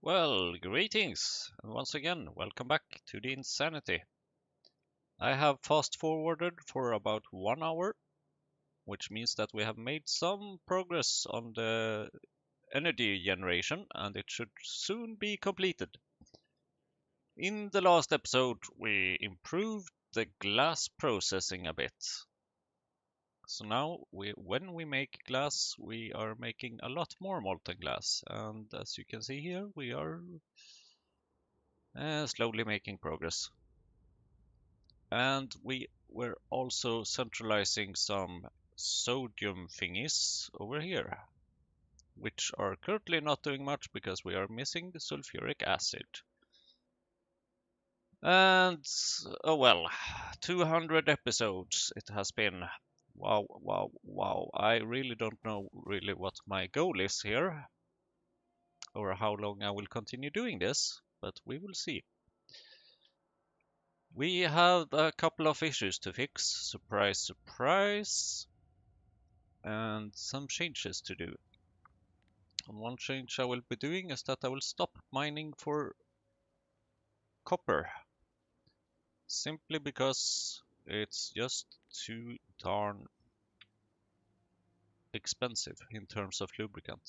Well, greetings, and once again, welcome back to the Insanity. I have fast forwarded for about 1 hour, which means that we have made some progress on the energy generation, and it should soon be completed. In the last episode, we improved the glass processing a bit. So now, when we make glass, we are making a lot more molten glass, and as you can see here, we are slowly making progress. And we were also centralizing some sodium thingies over here, which are currently not doing much because we are missing the sulfuric acid. And, oh well, 200 episodes it has been. Wow, wow, wow. I really don't know really what my goal is here, or how long I will continue doing this, but we will see. We have a couple of issues to fix, surprise, surprise, and some changes to do. And one change I will be doing is that I will stop mining for copper, simply because it's just too darn expensive in terms of lubricant.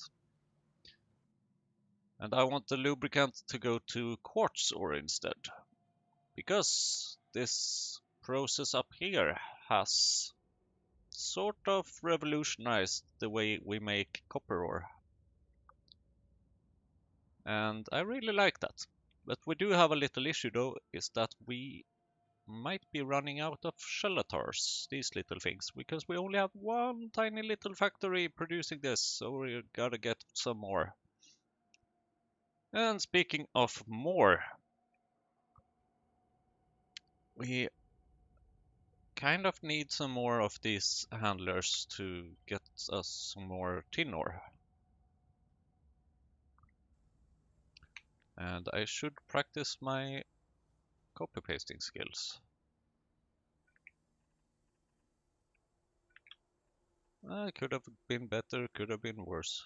And I want the lubricant to go to quartz ore instead, because this process up here has sort of revolutionized the way we make copper ore. And I really like that. But we do have a little issue though, is that we might be running out of shellators, these little things, because we only have one tiny little factory producing this, so we gotta get some more. And speaking of more, we kind of need some more of these handlers to get us some more tin ore. And I should practice my copy pasting skills. Could have been better, could have been worse.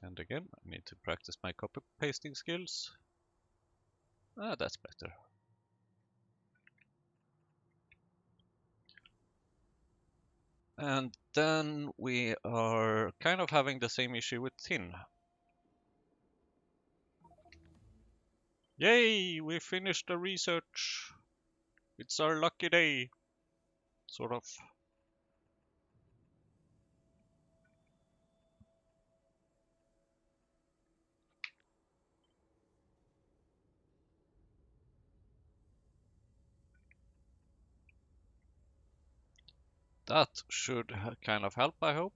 And again, I need to practice my copy pasting skills. That's better. And then we are kind of having the same issue with tin. Yay! We finished the research! It's our lucky day! Sort of. That should kind of help, I hope.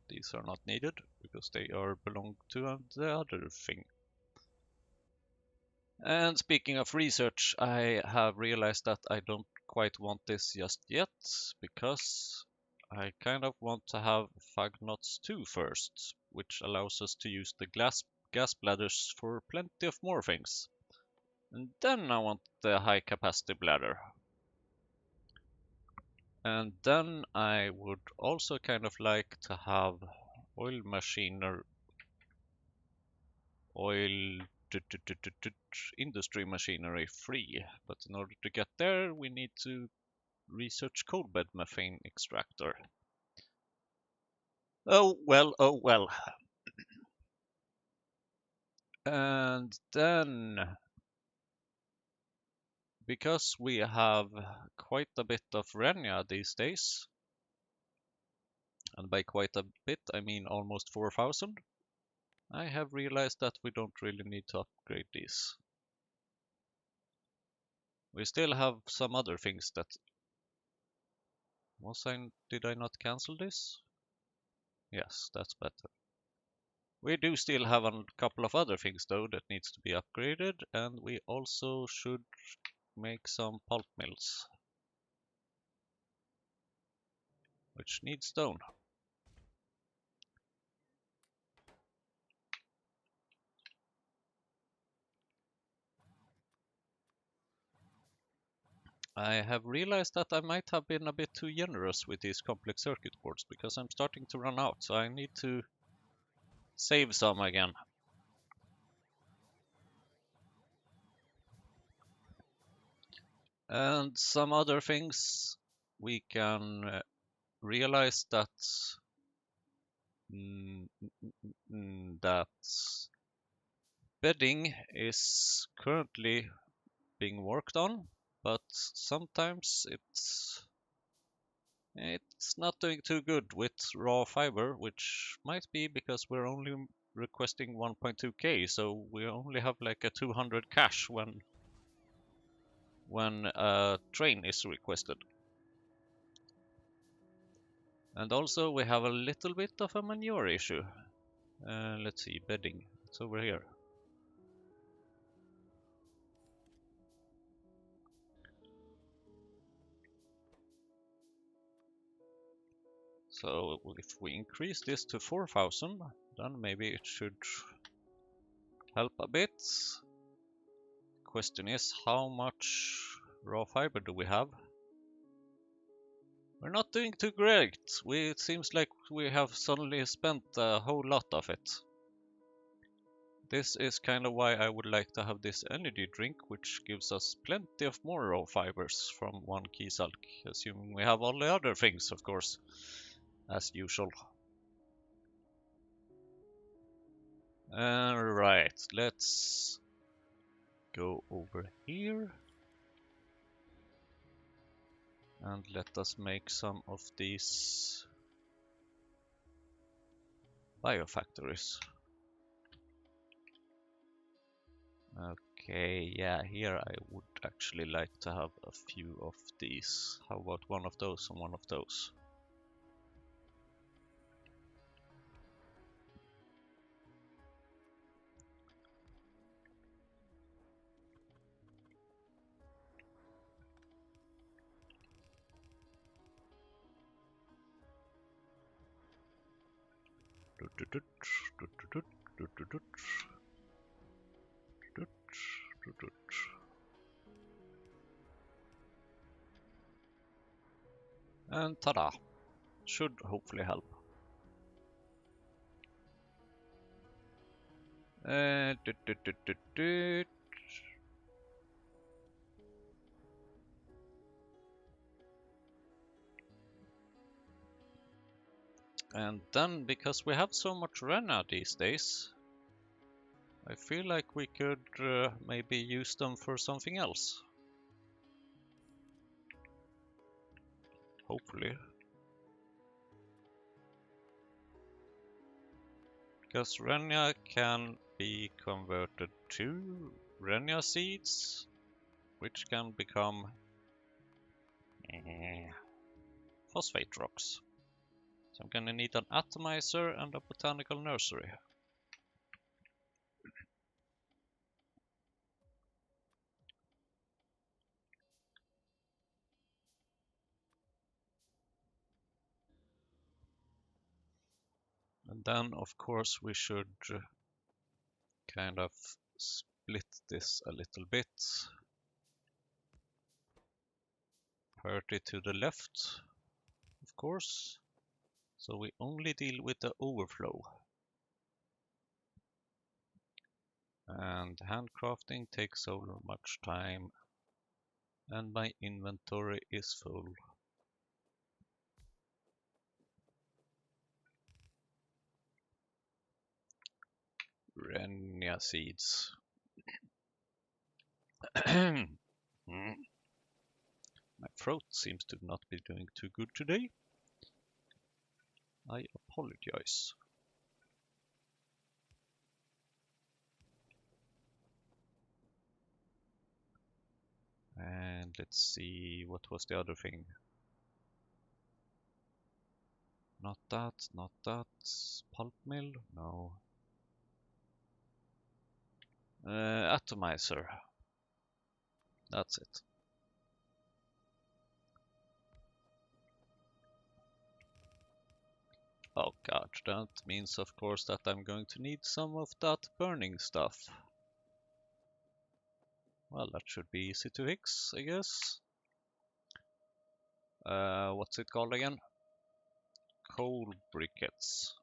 These are not needed, because they are belong to the other thing. And speaking of research, I have realized that I don't quite want this just yet, because I kind of want to have Fagnots 2 first, which allows us to use the gas bladders for plenty of more things. And then I want the high capacity bladder. And then I would also kind of like to have oil industry machinery free. But in order to get there, we need to research coal bed methane extractor. Oh well, oh well. And then, because we have quite a bit of Renya these days, and by quite a bit I mean almost 4,000, I have realized that we don't really need to upgrade these. We still have some other things that... Did I not cancel this? Yes, that's better. We do still have a couple of other things though that needs to be upgraded, and we also should make some pulp mills, which need stone. I have realized that I might have been a bit too generous with these complex circuit boards, because I'm starting to run out, so I need to save some again. And some other things we can realize that that bedding is currently being worked on, but sometimes it's not doing too good with raw fiber, which might be because we're only requesting 1.2k, so we only have like a 200 cache when a train is requested. And also we have a little bit of a manure issue. Let's see, bedding, it's over here. So if we increase this to 4,000, then maybe it should help a bit. Question is, how much raw fiber do we have? We're not doing too great. It seems like we have suddenly spent a whole lot of it. This is kind of why I would like to have this energy drink, which gives us plenty of more raw fibers from one key sulk, assuming we have all the other things, of course, as usual. Alright, let's go over here and let us make some of these biofactories. Okay, yeah, here I would actually like to have a few of these. How about one of those and one of those? And ta-da! Should hopefully help. And then, because we have so much Rena these days, I feel like we could maybe use them for something else. Hopefully. Because Renia can be converted to Renia seeds, which can become phosphate rocks. So I'm gonna need an atomizer and a botanical nursery. And then, of course, we should kind of split this a little bit. 30 to the left, of course. So we only deal with the overflow. And handcrafting takes so much time. And my inventory is full. Renia seeds. My throat seems to not be doing too good today. I apologize. And let's see, what was the other thing? Not that, not that. Pulp mill? No. Atomizer. That's it. Oh god, that means of course that I'm going to need some of that burning stuff. Well, that should be easy to fix, I guess. What's it called again? Coal briquettes.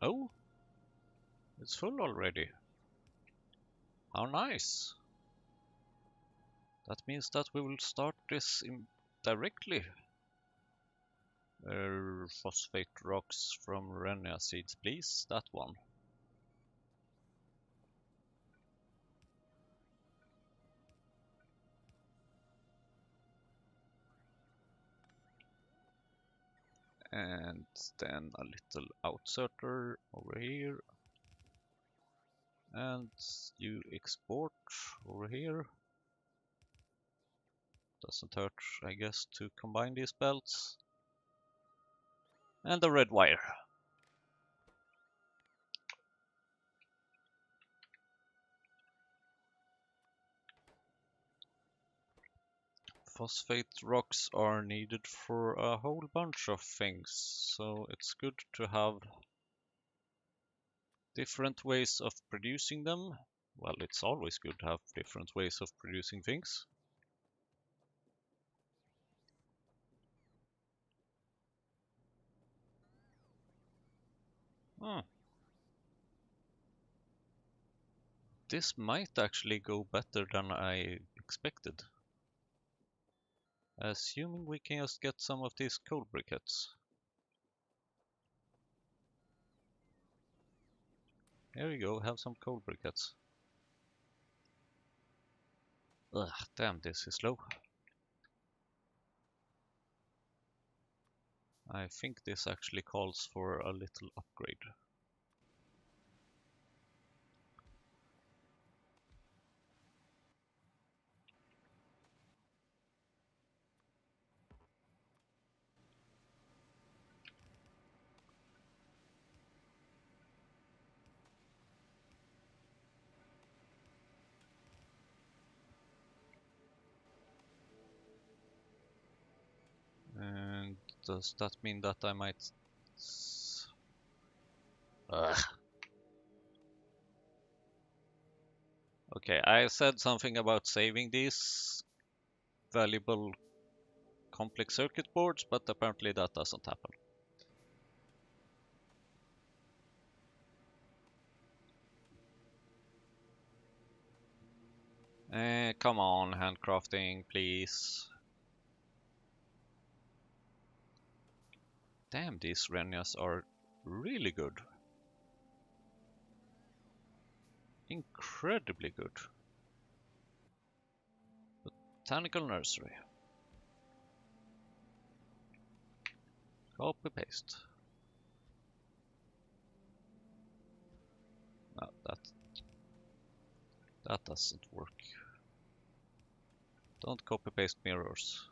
Oh, it's full already. How nice. That means that we will start this directly. Phosphate rocks from Renia seeds, please. That one. And then a little outserter over here. And you export over here. Doesn't hurt, I guess, to combine these belts. And the red wire. Phosphate rocks are needed for a whole bunch of things, so it's good to have different ways of producing them. Well, it's always good to have different ways of producing things. Hmm. This might actually go better than I expected. Assuming we can just get some of these coal briquettes. Here you go, have some coal briquettes. Ugh, damn, this is slow. I think this actually calls for a little upgrade. And does that mean that I might... Ugh. Okay, I said something about saving these valuable complex circuit boards, but apparently that doesn't happen. Come on, handcrafting, please. Damn, these Renias are really good. Incredibly good. Botanical nursery. Copy paste. No, that doesn't work. Don't copy paste mirrors.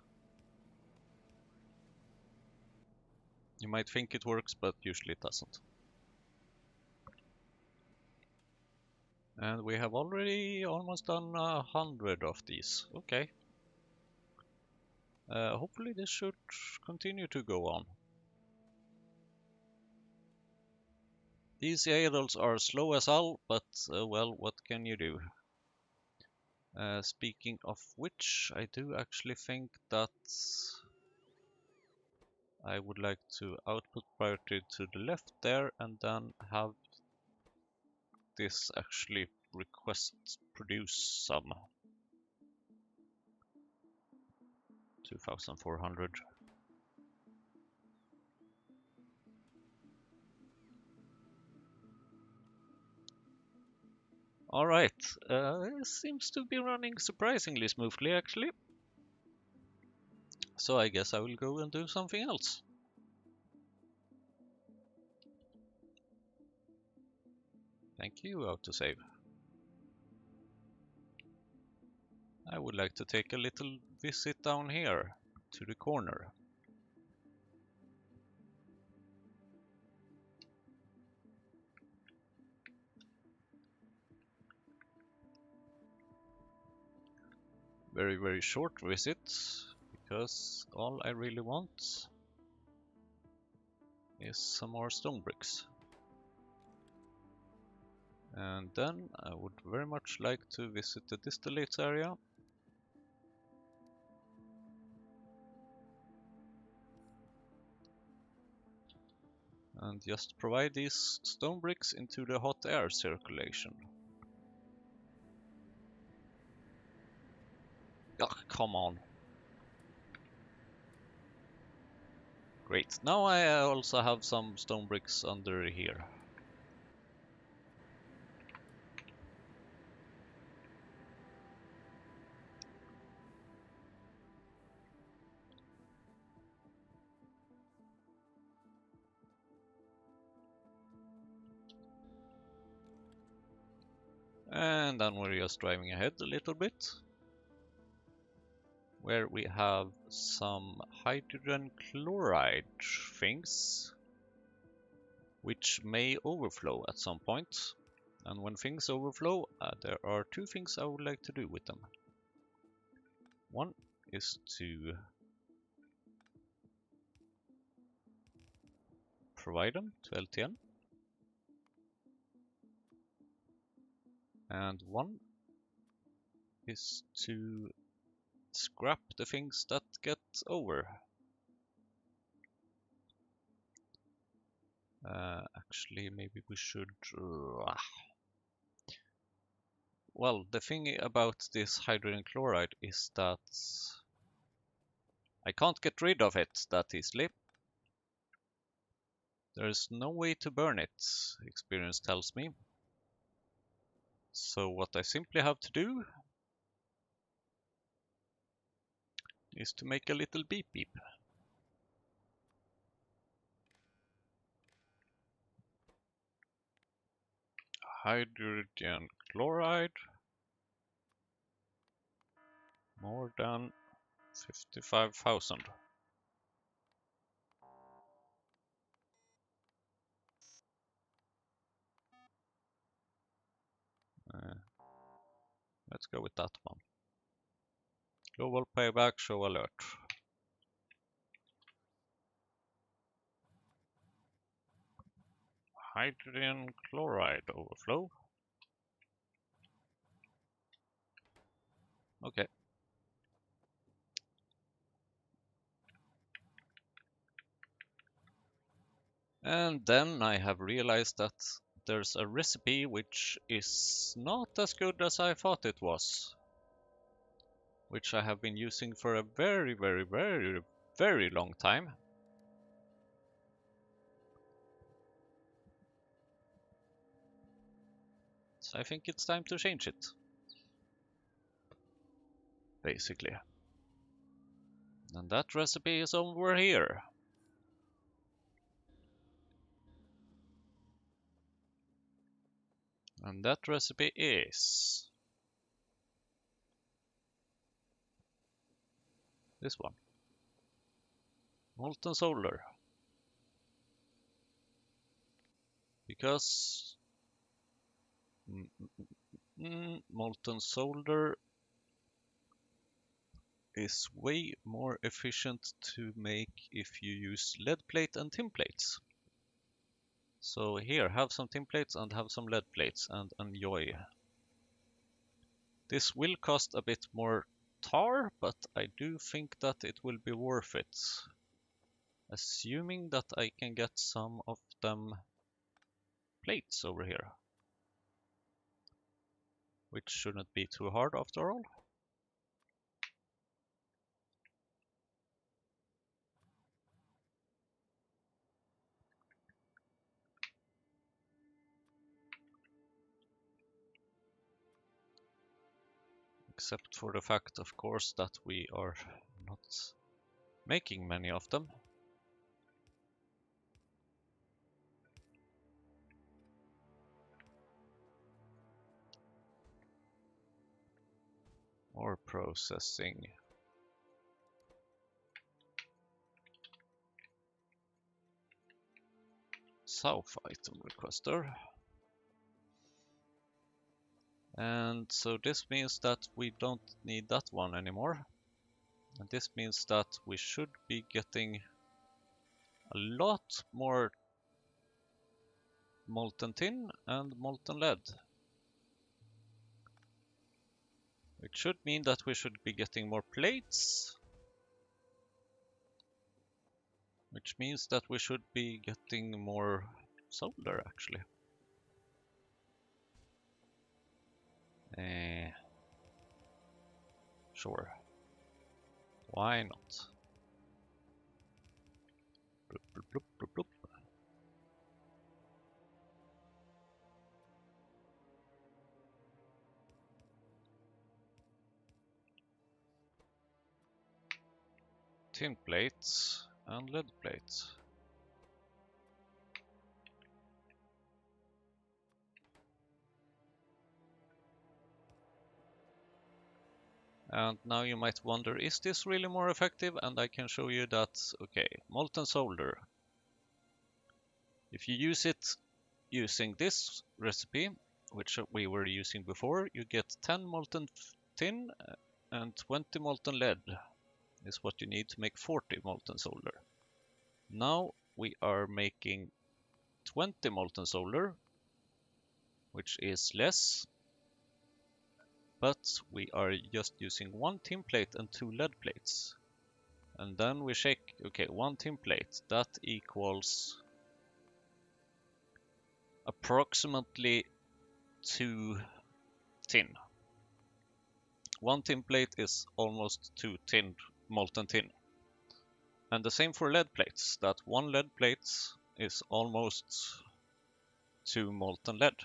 You might think it works, but usually it doesn't. And we have already almost done 100 of these. Okay. Hopefully this should continue to go on. These idols are slow as hell, but well, what can you do? Speaking of which, I do actually think that I would like to output priority to the left there and then have this actually request produce some 2400. Alright, it seems to be running surprisingly smoothly actually. So I guess I will go and do something else. Thank you, autosave. I would like to take a little visit down here to the corner. Very, very short visit, because all I really want is some more stone bricks. And then I would very much like to visit the distillates area. And just provide these stone bricks into the hot air circulation. Ugh, come on. Great, now I also have some stone bricks under here. And then we're just driving ahead a little bit, where we have some hydrogen chloride things, which may overflow at some point. And when things overflow, there are two things I would like to do with them. One is to provide them to LTN, and one is to scrap the things that get over. Actually, maybe we should... Well, the thing about this hydrogen chloride is that I can't get rid of it that easily. There's no way to burn it, experience tells me. So what I simply have to do is to make a little beep beep. Hydrogen chloride more than 55,000. Let's go with that one. Global payback show alert. Hydrogen chloride overflow. Okay. And then I have realized that there's a recipe which is not as good as I thought it was, which I have been using for a very, very, very, very long time. So I think it's time to change it, basically. And that recipe is over here. And that recipe is this one. Molten solder. Because molten solder is way more efficient to make if you use lead plate and tin plates. So here, have some tin plates and have some lead plates and enjoy. This will cost a bit more tar, but I do think that it will be worth it. Assuming that I can get some of them plates over here. Which shouldn't be too hard after all. Except for the fact, of course, that we are not making many of them. Or processing. South item requester. And so this means that we don't need that one anymore. And this means that we should be getting a lot more molten tin and molten lead. Which should mean that we should be getting more plates. Which means that we should be getting more solder, actually. Sure. Why not? Bloop, bloop, bloop, bloop, bloop. Tin plates and lead plates. And now you might wonder, is this really more effective? And I can show you that, okay, molten solder. If you use it using this recipe, which we were using before, you get 10 molten tin and 20 molten lead is what you need to make 40 molten solder. Now we are making 20 molten solder, which is less, but we are just using 1 tin plate and 2 lead plates. And then we check, okay, 1 tin plate, that equals approximately 2 tin. 1 tin plate is almost 2 tin, molten tin. And the same for lead plates, that 1 lead plate is almost 2 molten lead.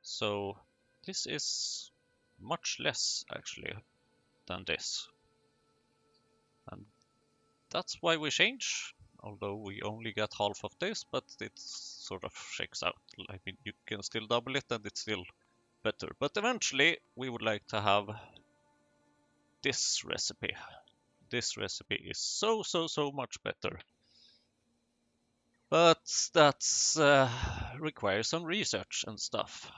So this is much less actually than this. And that's why we change, although we only get half of this, but it sort of shakes out. I mean, you can still double it and it's still better. But eventually we would like to have this recipe. This recipe is so much better. But that's requires some research and stuff.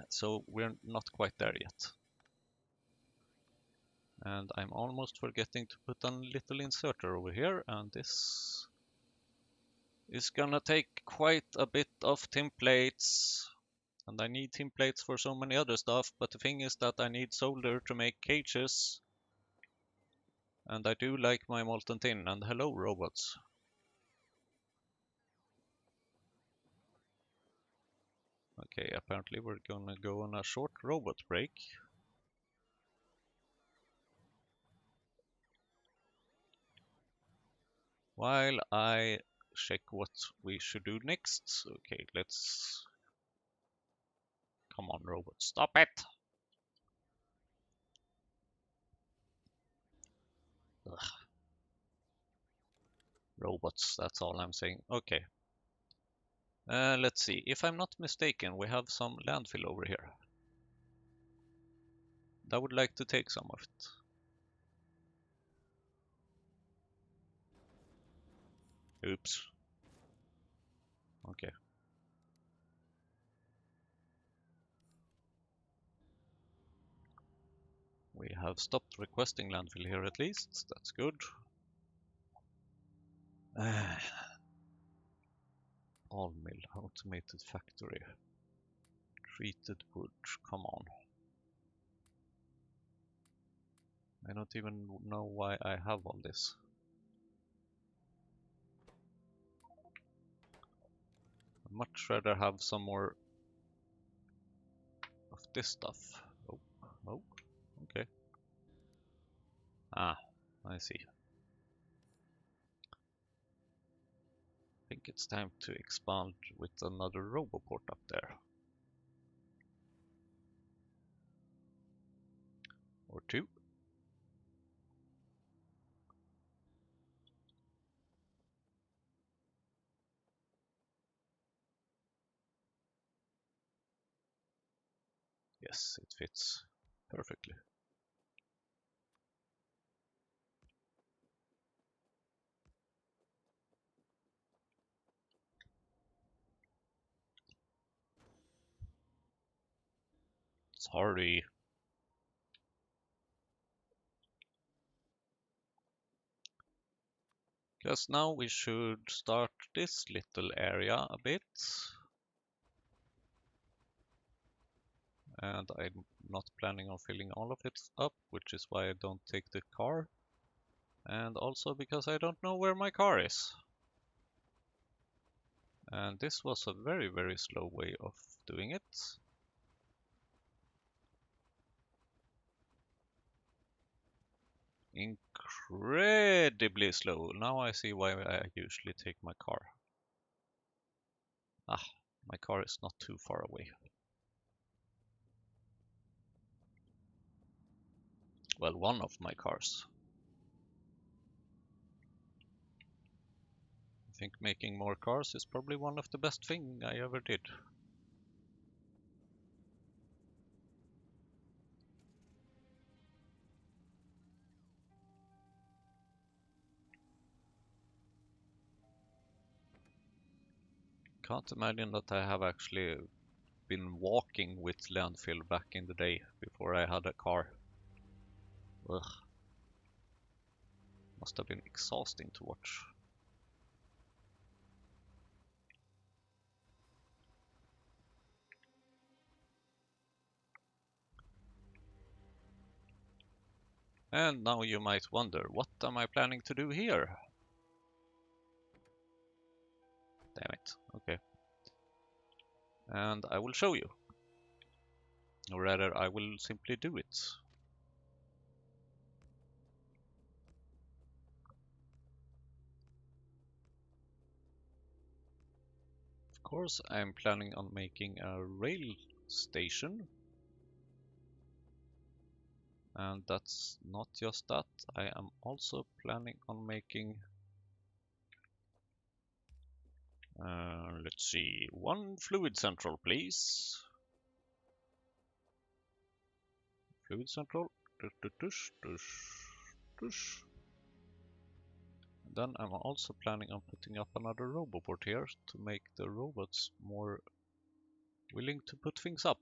So we're not quite there yet. And I'm almost forgetting to put a little inserter over here, and this is gonna take quite a bit of tin plates. And I need tin plates for so many other stuff, but the thing is that I need solder to make cages. And I do like my molten tin, and hello robots. Okay, apparently we're gonna go on a short robot break. While I check what we should do next. Okay, let's... Come on, robot, stop it! Ugh. Robots, that's all I'm saying. Okay. Let's see. If I'm not mistaken, we have some landfill over here. I would like to take some of it. Oops. Okay. We have stopped requesting landfill here at least. That's good. All mill, automated factory. Treated wood, come on. I don't even know why I have all this. I'd much rather have some more of this stuff. Oh, okay. Ah, I see. I think it's time to expand with another roboport up there. Or 2. Yes, it fits perfectly. Sorry. Because now we should start this little area a bit. And I'm not planning on filling all of it up, which is why I don't take the car. And also because I don't know where my car is. And this was a very, very slow way of doing it. Incredibly slow. Now I see why I usually take my car. Ah, my car is not too far away. Well, one of my cars. I think making more cars is probably one of the best things I ever did. Can't imagine that I have actually been walking with landfill back in the day before I had a car. Ugh. Must have been exhausting to watch. And now you might wonder, what am I planning to do here? Damn it. Okay. And I will show you. Or rather, I will simply do it. Of course, I'm planning on making a rail station. And that's not just that. I am also planning on making let's see, one fluid central, please. Fluid central. Tush, tush, tush, tush. Then I'm also planning on putting up another roboport here to make the robots more willing to put things up.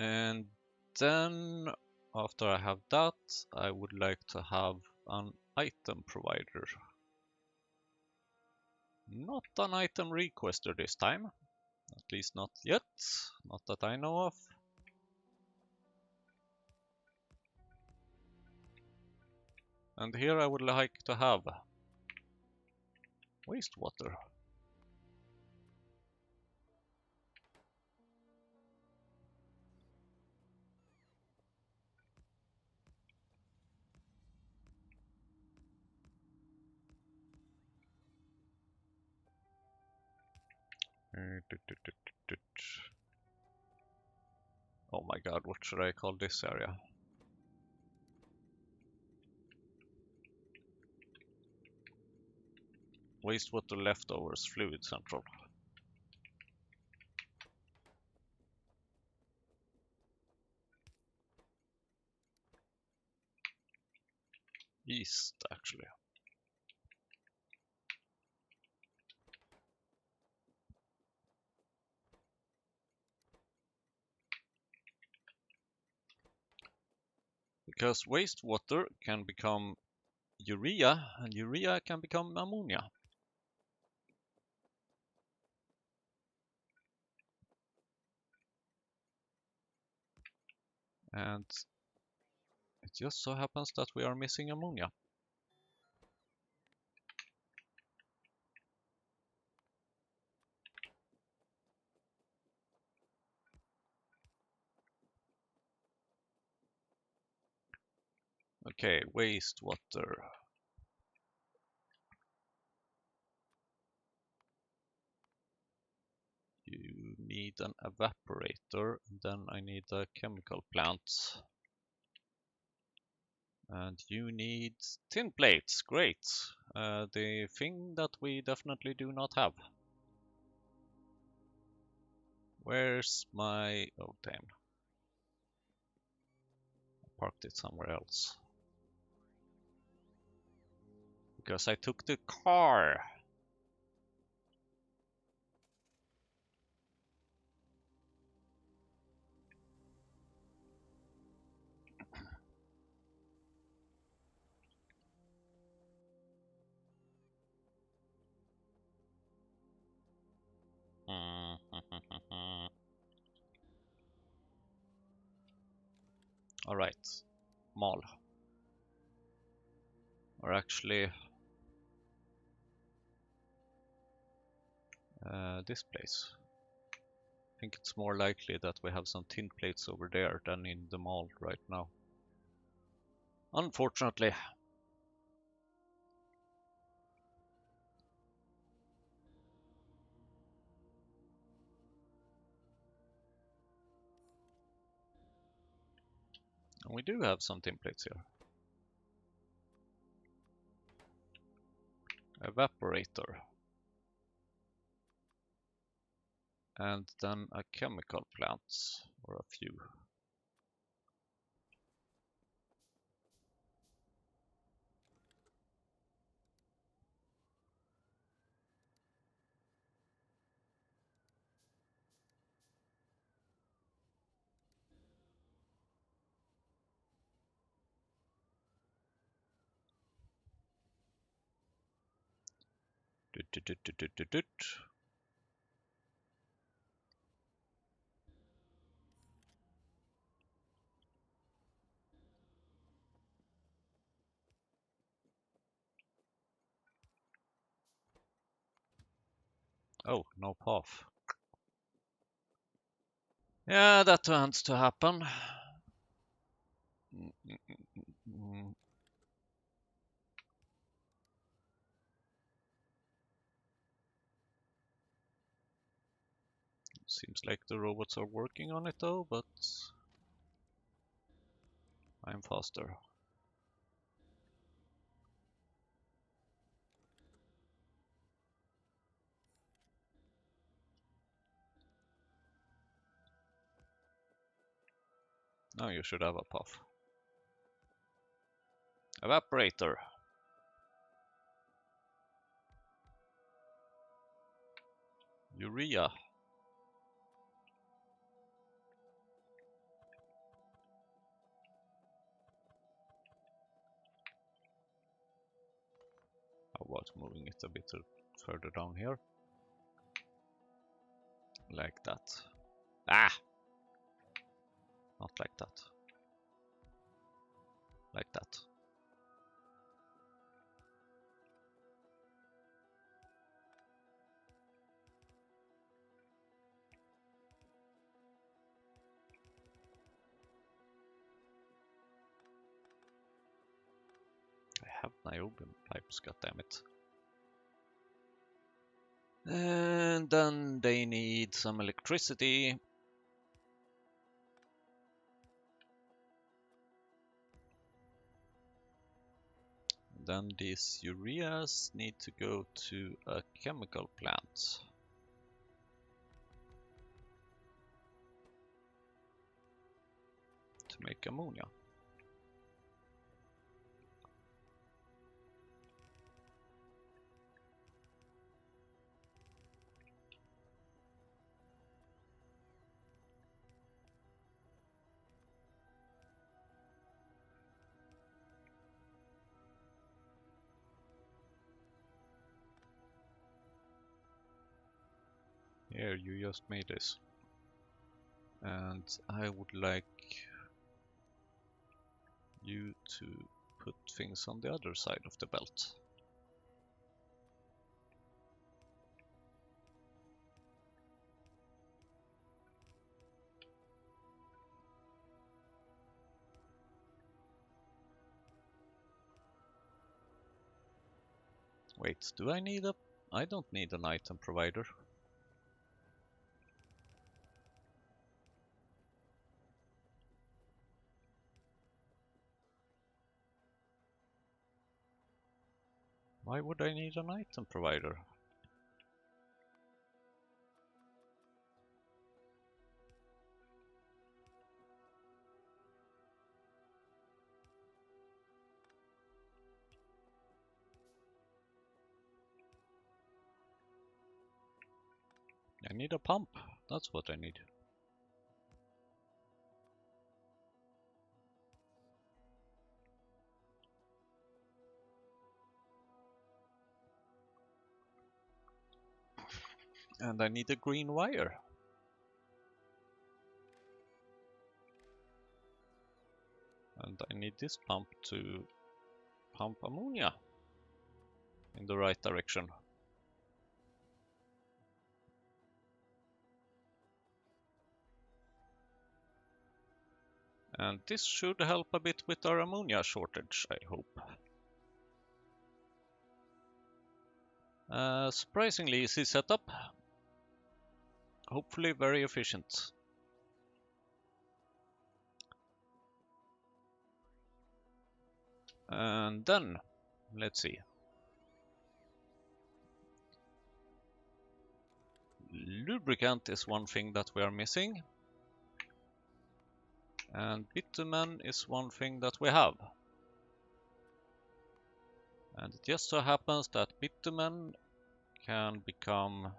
And then after I have that, I would like to have an item provider. Not an item requester this time. At least not yet. Not that I know of. And here I would like to have wastewater. Oh my god, what should I call this area? Wastewater leftovers, fluid central. East, actually. Because wastewater can become urea, and urea can become ammonia. And it just so happens that we are missing ammonia. Okay, wastewater. You need an evaporator, then I need a chemical plant. And you need tin plates, great. The thing that we definitely do not have. Where's my... oh damn. I parked it somewhere else. Because I took the car. Alright, mall. Or actually, this place. I think it's more likely that we have some tin plates over there than in the mall right now. Unfortunately. And we do have some tin plates here. Evaporator. And then a chemical plant, or a few. Doot, doot, doot, doot, doot, doot, doot. Oh, no path. Yeah, that tends to happen. Seems like the robots are working on it though, but I'm faster. Now you should have a puff. Evaporator. Urea. How about moving it a bit further down here? Like that. Ah! Not like that. Like that. I have niobium pipes, goddammit. And then they need some electricity. Then these ureas need to go to a chemical plant to make ammonia. Here, you just made this. And I would like you to put things on the other side of the belt. Wait, do I need a... I don't need an item provider. Why would I need an item provider? I need a pump. That's what I need. And I need a green wire. And I need this pump to pump ammonia in the right direction. And this should help a bit with our ammonia shortage, I hope. Surprisingly easy setup. Hopefully very efficient. And then, let's see. Lubricant is one thing that we are missing. And bitumen is one thing that we have. And it just so happens that bitumen can become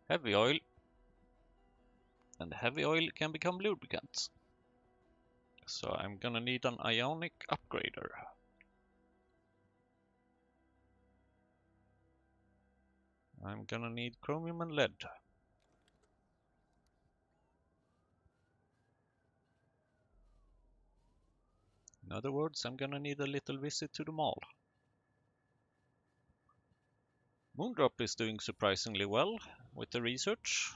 heavy oil, and heavy oil can become lubricant. So I'm gonna need an ionic upgrader. I'm gonna need chromium and lead. In other words, I'm gonna need a little visit to the mall. Moondrop is doing surprisingly well with the research.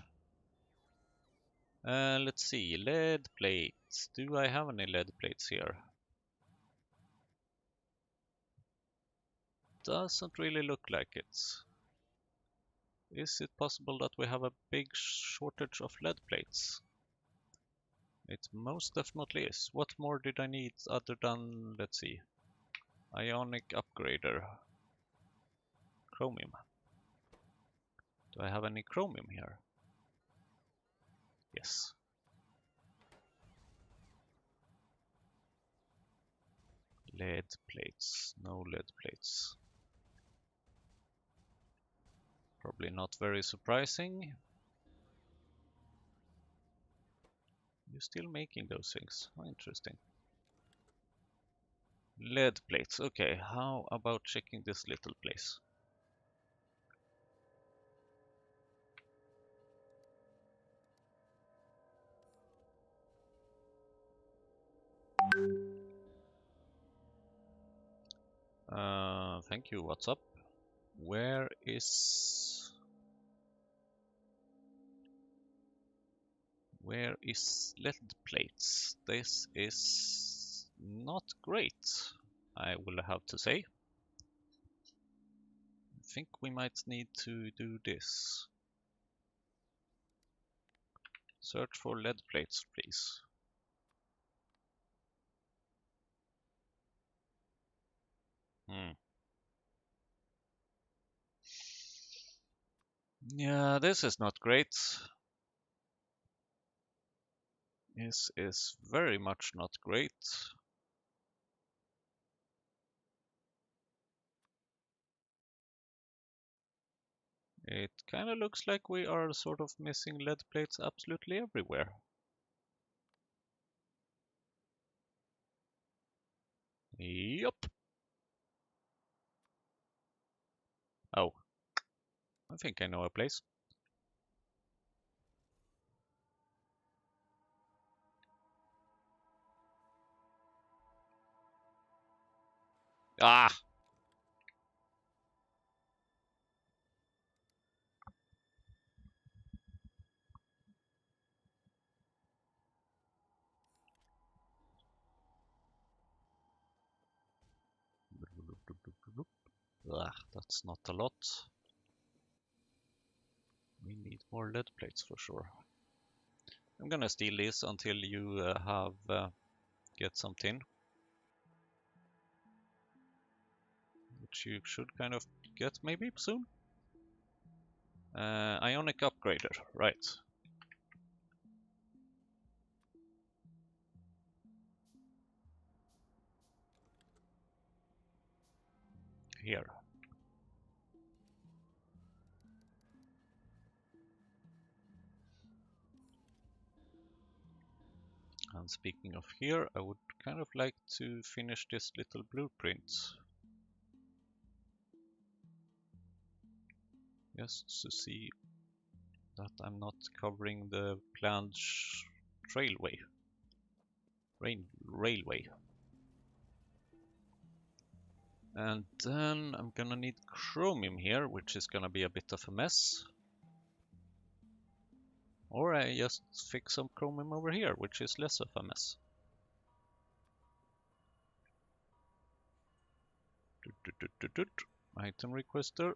Let's see, lead plates. Do I have any lead plates here? Doesn't really look like it. Is it possible that we have a big shortage of lead plates? It most definitely is. What more did I need other than, let's see, ionic upgrader, chromium? Do I have any chromium here? Yes. Lead plates, no lead plates. Probably not very surprising. You're still making those things. Oh, interesting. Lead plates. Okay, how about checking this little place? Thank you. What's up? Where is lead plates? This is not great, I will have to say. I think we might need to do this. Search for lead plates, please. Yeah, this is not great. This is very much not great. It kind of looks like we are sort of missing lead plates absolutely everywhere. Yup. Oh, I think I know a place. Ah! Ugh, that's not a lot. We need more lead plates for sure. I'm gonna steal this until you get some tin. Which you should kind of get maybe soon. Ionic upgrader, right. Here. And speaking of here, I would kind of like to finish this little blueprint. Just to see that I'm not covering the planned trailway. railway. And then I'm gonna need chromium here, which is gonna be a bit of a mess. Or I just fix some chromium over here, which is less of a mess. Item requester.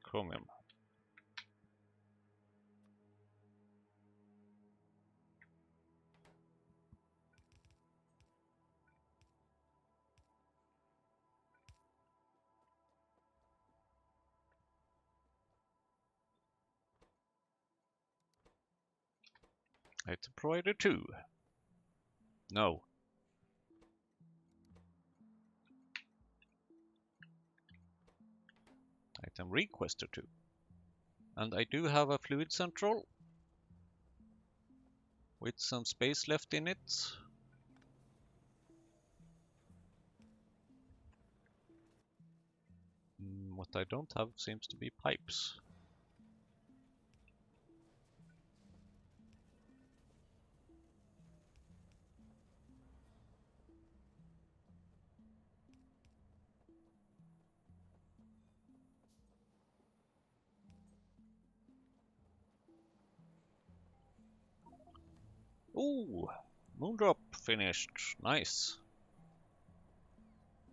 Chromium. Item provider 2. No. Item requester 2. And I do have a fluid central with some space left in it. What I don't have seems to be pipes. Ooh, moondrop finished. Nice.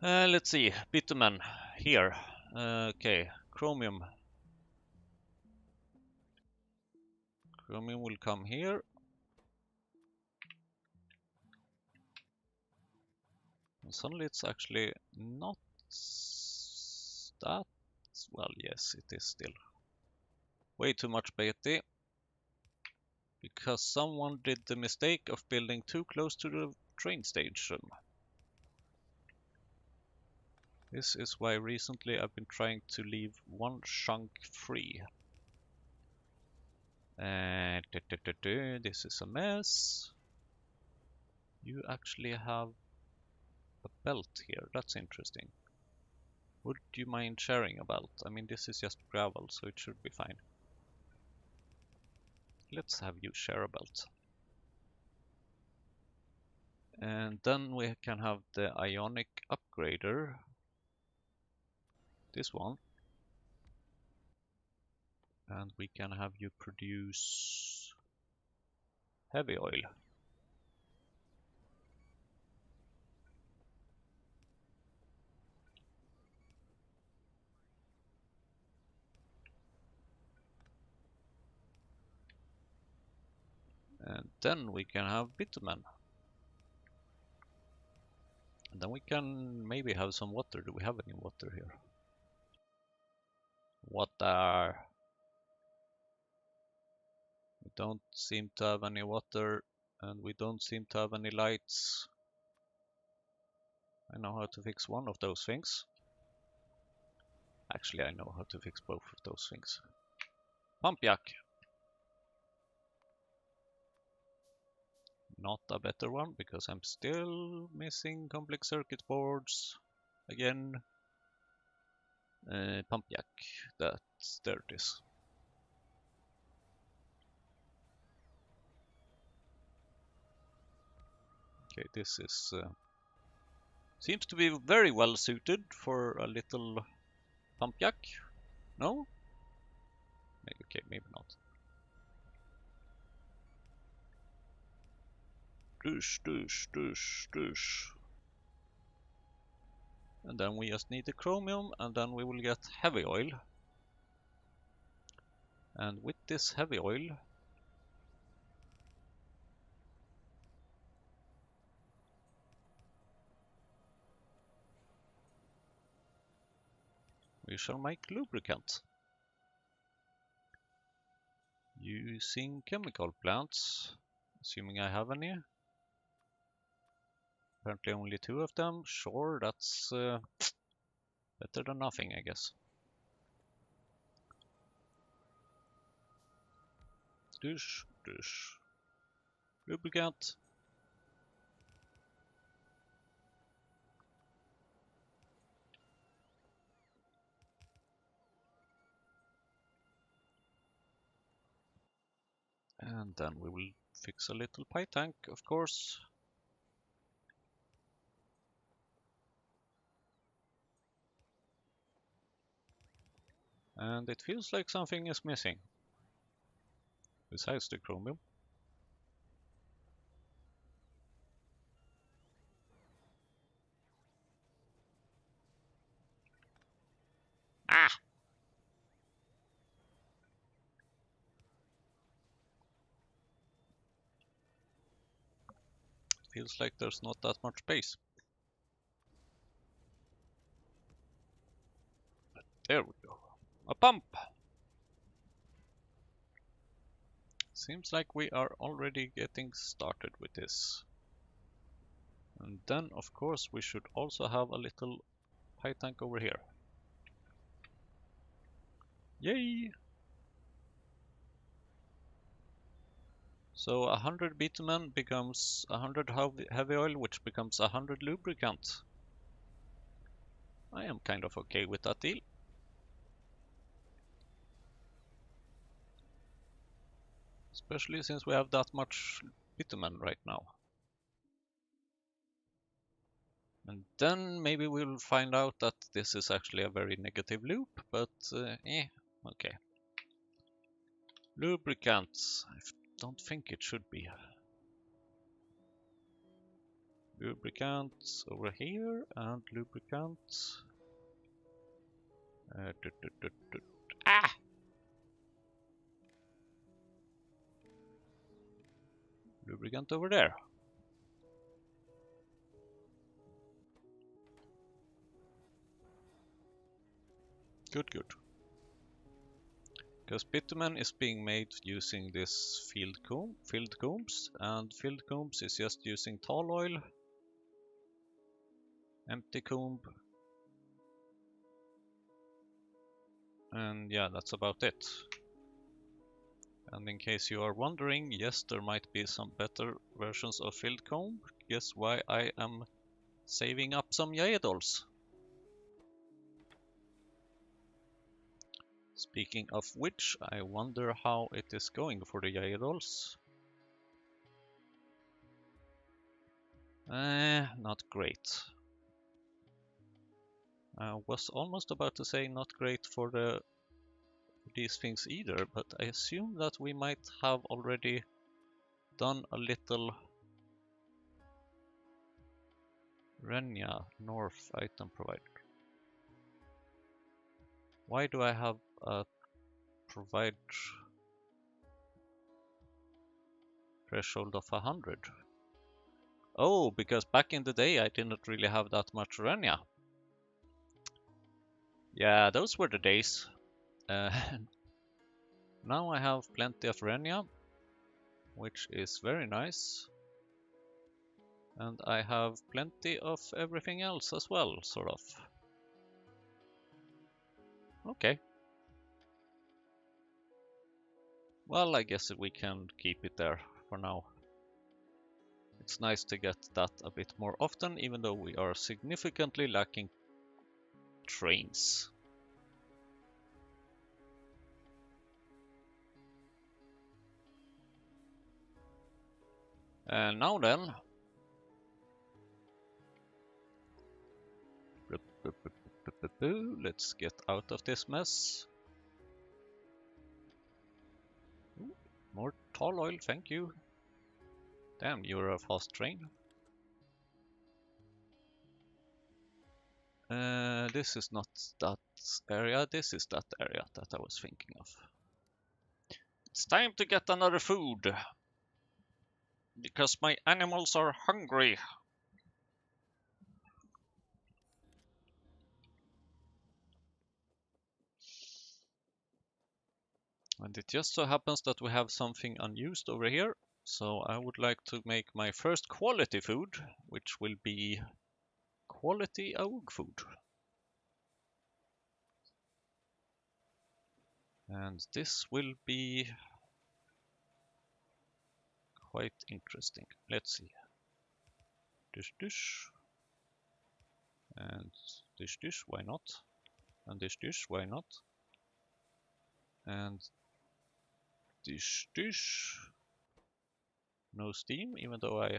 Let's see, bitumen here. Okay, chromium. Chromium will come here. And suddenly it's actually not that. Well, yes, it is still. Way too much Betty. Because someone did the mistake of building too close to the train station. This is why recently I've been trying to leave one chunk free. This is a mess. You actually have a belt here. That's interesting. Would you mind sharing a belt? I mean, this is just gravel, so it should be fine. Let's have you share a belt. And then we can have the ionic upgrader. This one. And we can have you produce heavy oil. And then we can have bitumen. And then we can maybe have some water. Do we have any water here? Water. We don't seem to have any water, and we don't seem to have any lights. I know how to fix one of those things. Actually, I know how to fix both of those things. Pump jack. Not a better one, because I'm still missing complex circuit boards. Again. Pump jack. There it is. Okay, this is seems to be very well suited for a little pump jack. No? Okay, maybe not. Douche, douche, douche, douche. And then we just need the chromium, and then we will get heavy oil. And with this heavy oil, we shall make lubricant. Using chemical plants, assuming I have any. Apparently only 2 of them. Sure, that's better than nothing, I guess. Douche, douche. Lubricant. And then we will fix a little pie tank, of course. And it feels like something is missing. Besides the chromium. Ah! Feels like there's not that much space. But there we go. A pump! Seems like we are already getting started with this. And then, of course, we should also have a little pie tank over here. Yay! So 100 bitumen becomes 100 heavy oil, which becomes 100 lubricant. I am kind of okay with that deal. Especially since we have that much bitumen right now. And then maybe we'll find out that this is actually a very negative loop, but okay. Lubricants. I don't think it should be. Lubricants over here, and lubricants. Ah! Lubricant over there. Good, good. Because bitumen is being made using this filled combs, and filled combs is just using tall oil, empty comb, and yeah, that's about it. And in case you are wondering, yes, there might be some better versions of filled comb. Guess why I am saving up some Yaedolls. Speaking of which, I wonder how it is going for the Yaedolls. Not great. I was almost about to say not great for these things either, but I assume that we might have already done a little Renya North item provider. Why do I have a provide threshold of 100? Oh, because back in the day I didn't really have that much Renya. Yeah, those were the days. Now I have plenty of Renya, which is very nice. And I have plenty of everything else as well, sort of. Okay. Well, I guess we can keep it there for now. It's nice to get that a bit more often, even though we are significantly lacking trains. And now then, let's get out of this mess. Ooh, more tall oil, thank you. Damn, you're a fast train. This is not that area, this is that area that I was thinking of. It's time to get another food. Because my animals are hungry. And it just so happens that we have something unused over here. So I would like to make my first quality food, which will be quality AUG food. And this will be quite interesting. Let's see. Dish dish. And dish dish, why not? And dish dish, why not? And dish dish. no steam, even though I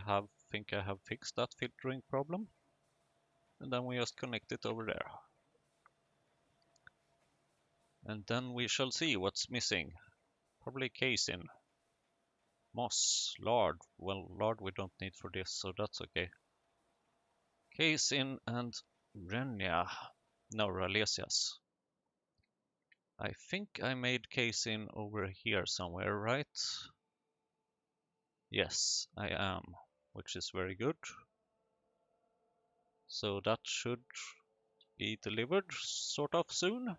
think I have fixed that filtering problem. And then we just connect it over there. And then we shall see what's missing. Probably casein. Moss, lard. Well, lard we don't need for this, so that's okay. Casein and Renia. No, Ralesias. I think I made casein over here somewhere, right? Yes, I am, which is very good. So that should be delivered sort of soon.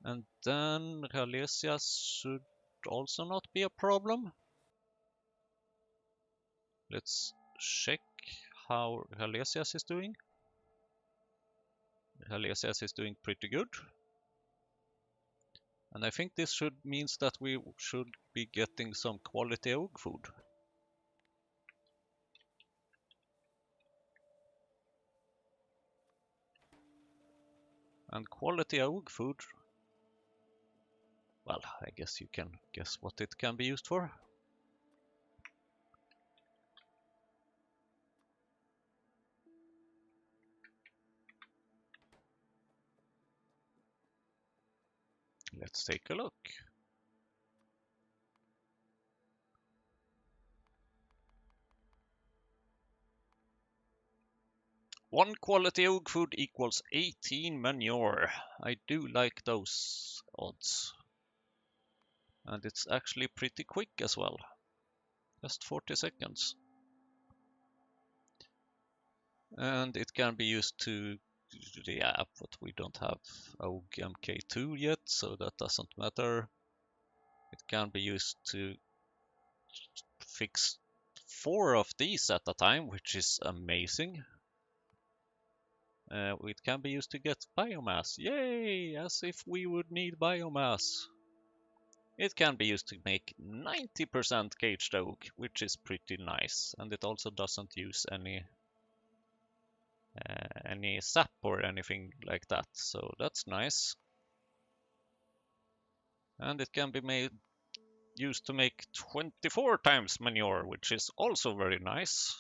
And then Ralesias should also not be a problem. Let's check how Ralesias is doing. Ralesias is doing pretty good. And I think this means that we should be getting some quality oak food. And quality oak food, well, I guess you can guess what it can be used for. Let's take a look. One quality oak food equals 18 manure. I do like those odds. And it's actually pretty quick as well. Just 40 seconds. And it can be used to, yeah, but we don't have oak MK2 yet, so that doesn't matter. It can be used to fix 4 of these at a time, which is amazing. It can be used to get biomass. Yay! As if we would need biomass. It can be used to make 90% caged oak, which is pretty nice. And it also doesn't use any sap or anything like that, so that's nice. And it can be used to make 24 times manure, which is also very nice.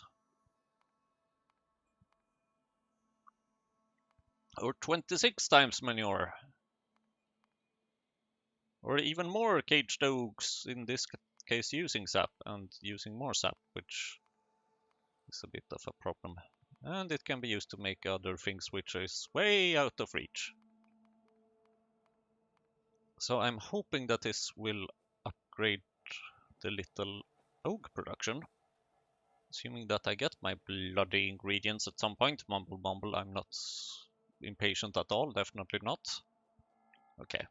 Or 26 times manure. Or even more caged oaks, in this case using sap and using more sap, which is a bit of a problem. And it can be used to make other things which is way out of reach. So I'm hoping that this will upgrade the little oak production. Assuming that I get my bloody ingredients at some point. Mumble mumble, I'm not impatient at all, definitely not. Okay.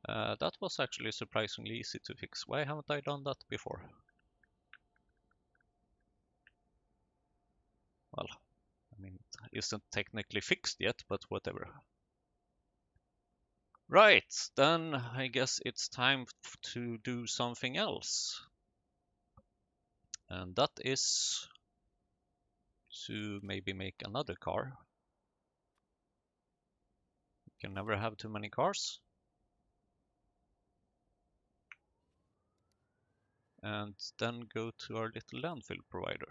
That was actually surprisingly easy to fix. Why haven't I done that before? Well, I mean, it isn't technically fixed yet, but whatever. Right, then I guess it's time to do something else. And that is to maybe make another car. You can never have too many cars. And then go to our little landfill provider.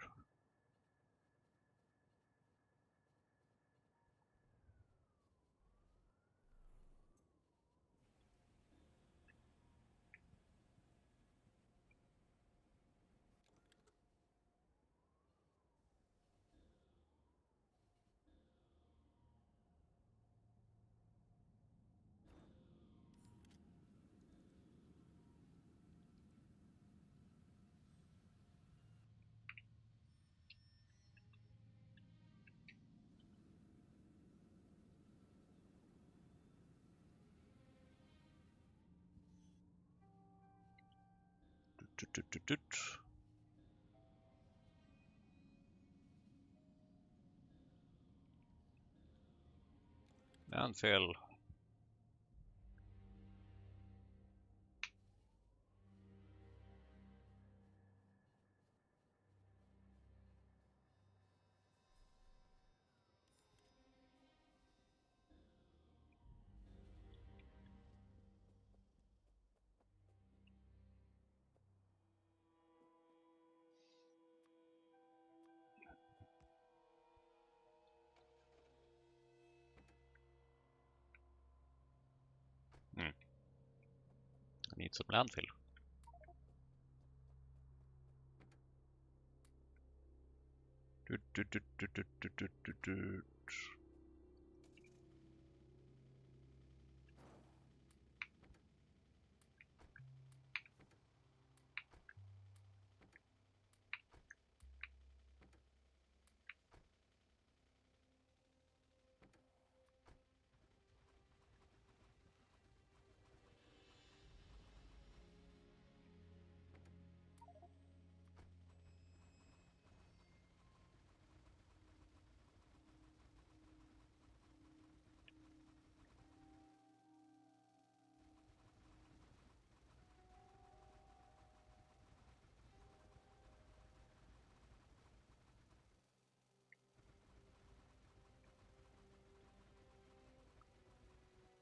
Landfill. I need some landfill.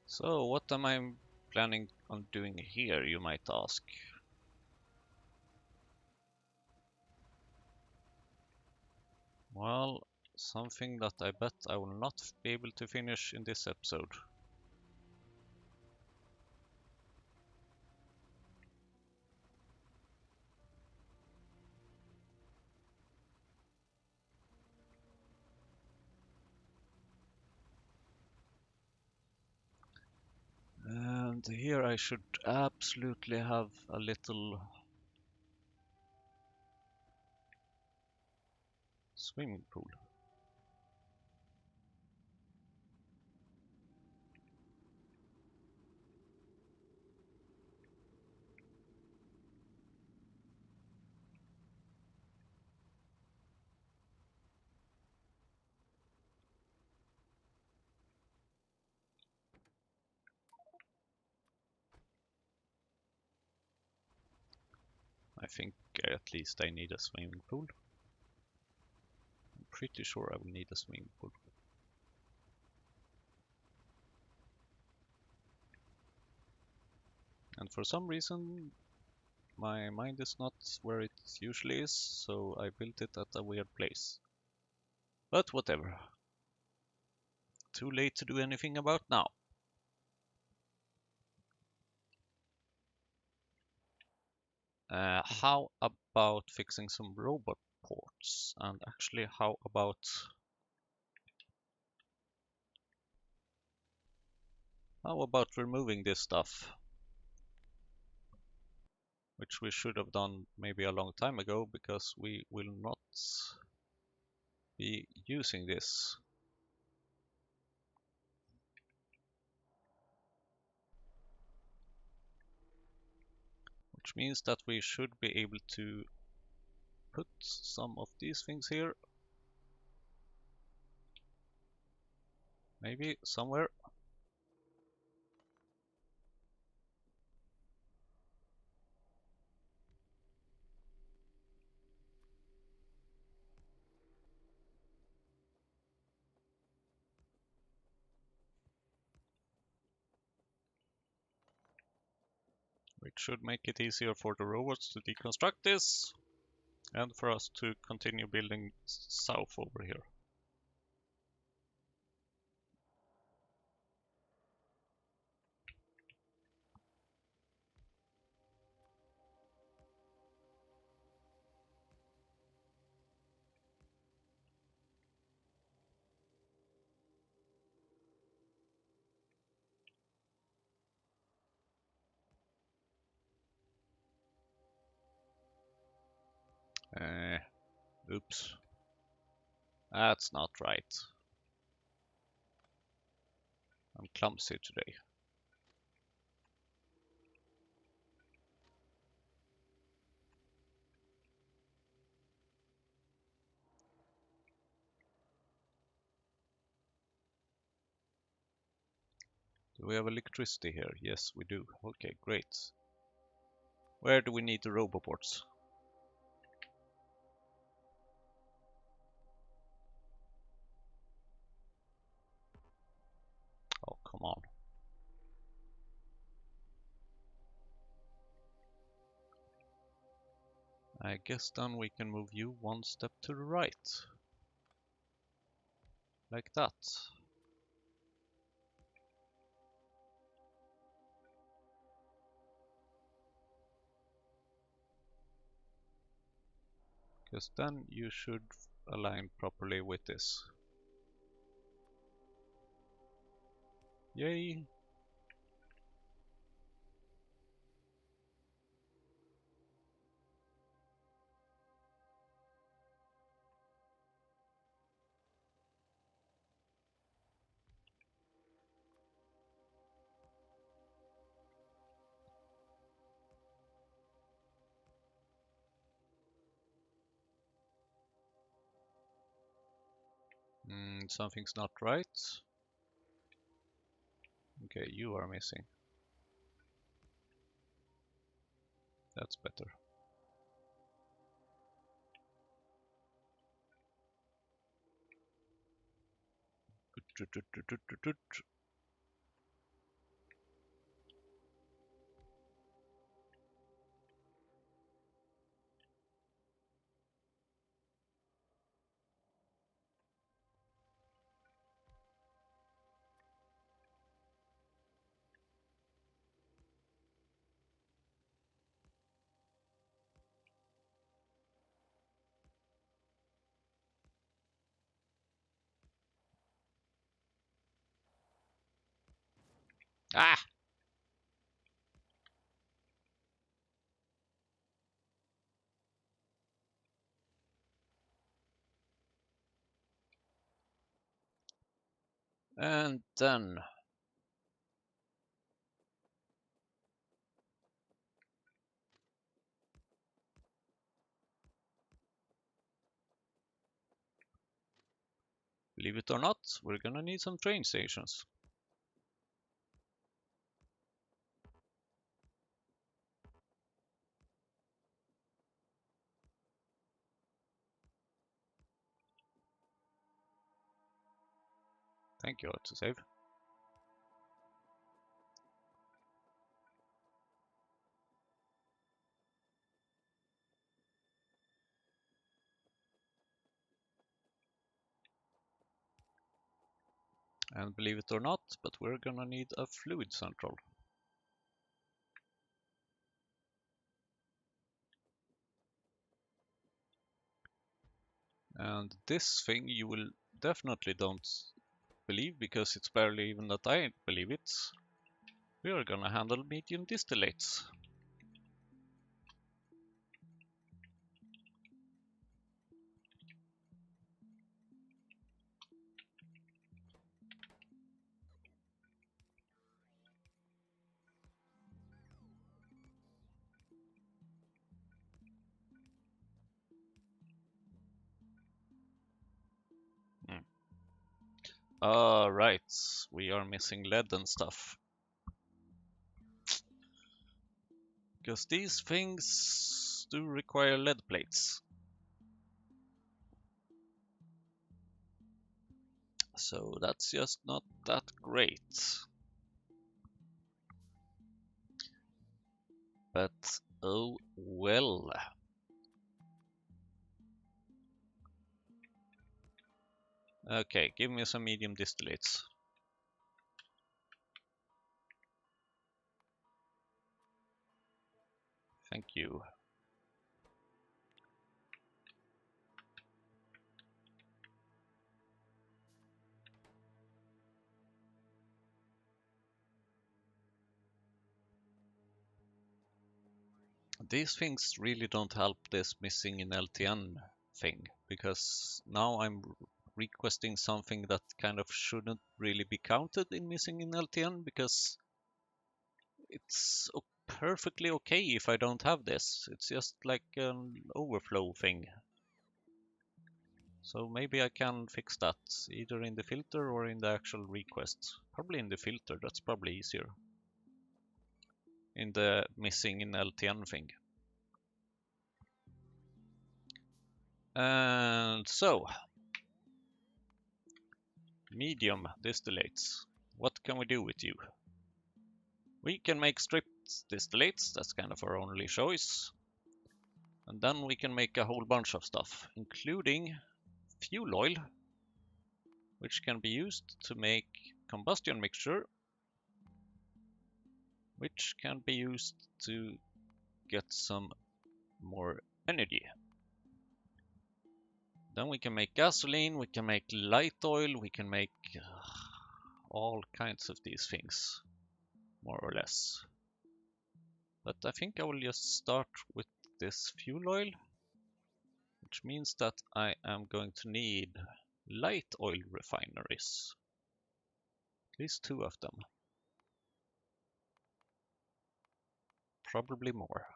So what am I planning on doing here, you might ask? Well, something that I bet I will not be able to finish in this episode. And here I should absolutely have a little swimming pool. I think at least I need a swimming pool. I'm pretty sure I will need a swimming pool. And for some reason, my mind is not where it usually is, so I built it at a weird place. But whatever. Too late to do anything about now. How about fixing some robot ports? And actually, how about removing this stuff? Which we should have done maybe a long time ago, because we will not be using this. Which means that we should be able to put some of these things here. Maybe somewhere. Which should make it easier for the robots to deconstruct this, and for us to continue building south over here. Oops. That's not right. I'm clumsy today. Do we have electricity here? Yes, we do. Okay, great. Where do we need the roboports? Oh, come on. I guess then we can move you one step to the right. Like that. because then you should align properly with this. Yay! Something's not right. Okay, you are missing. That's better. Ah! And then believe it or not, we're gonna need some train stations. Thank you, autosave. And believe it or not, but we're gonna need a fluid central. And this thing you will definitely don't believe, because it's barely even that I believe it. We are gonna handle medium distillates. Right, we are missing lead and stuff. Because these things do require lead plates. So that's just not that great. But oh well. Okay, give me some medium distillates. Thank you. These things really don't help this missing in LTN thing, because now I'm requesting something that kind of shouldn't really be counted in missing in LTN, because it's perfectly okay if I don't have this. It's just like an overflow thing. So maybe I can fix that either in the filter or in the actual request. Probably in the filter, that's probably easier. In the missing in LTN thing. And so, medium distillates. What can we do with you? We can make stripped distillates, that's kind of our only choice. And then we can make a whole bunch of stuff, including fuel oil, which can be used to make combustion mixture, which can be used to get some more energy. Then we can make gasoline, we can make light oil, we can make all kinds of these things, more or less. But I think I will just start with this fuel oil, which means that I am going to need light oil refineries. At least 2 of them. Probably more.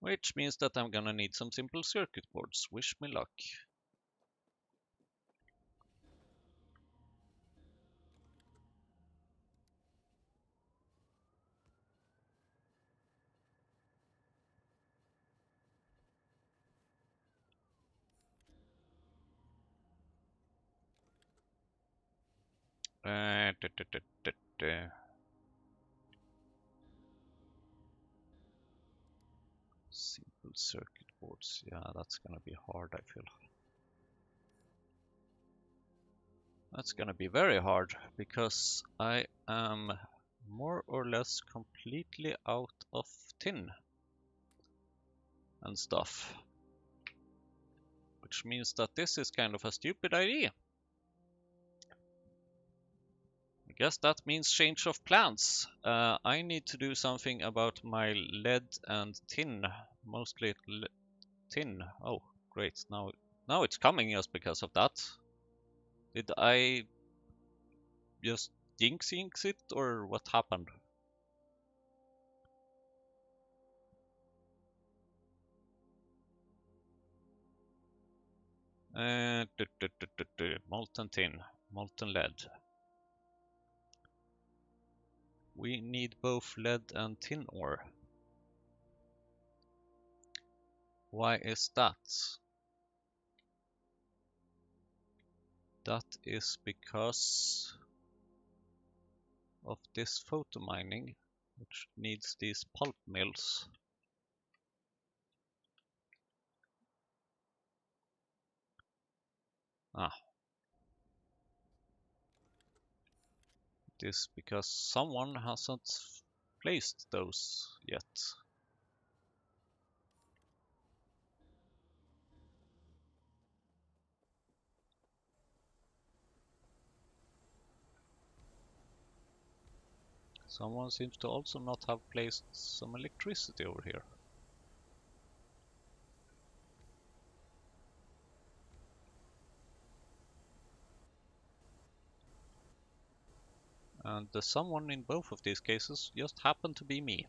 Which means that I'm gonna need some simple circuit boards. Wish me luck. Da, da, da, da, da. Simple circuit boards. Yeah, that's gonna be hard, I feel. That's gonna be very hard because I am more or less completely out of tin and stuff. Which means that this is kind of a stupid idea. I guess that means change of plans. I need to do something about my lead and tin. Mostly tin. Oh, great. Now it's coming just because of that. Did I just jinx it or what happened? Molten tin, molten lead. We need both lead and tin ore. Why is that? That is because of this photo mining, which needs these pulp mills. It is because someone hasn't placed those yet. Someone seems to also not have placed some electricity over here. And the someone in both of these cases just happened to be me.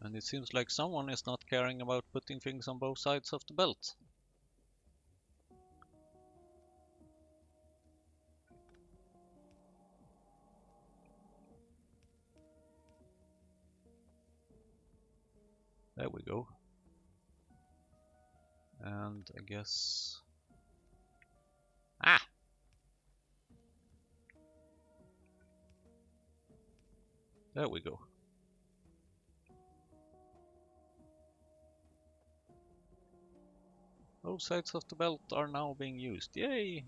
And it seems like someone is not caring about putting things on both sides of the belt. There we go. And I guess... Ah! There we go. Both sides of the belt are now being used. Yay!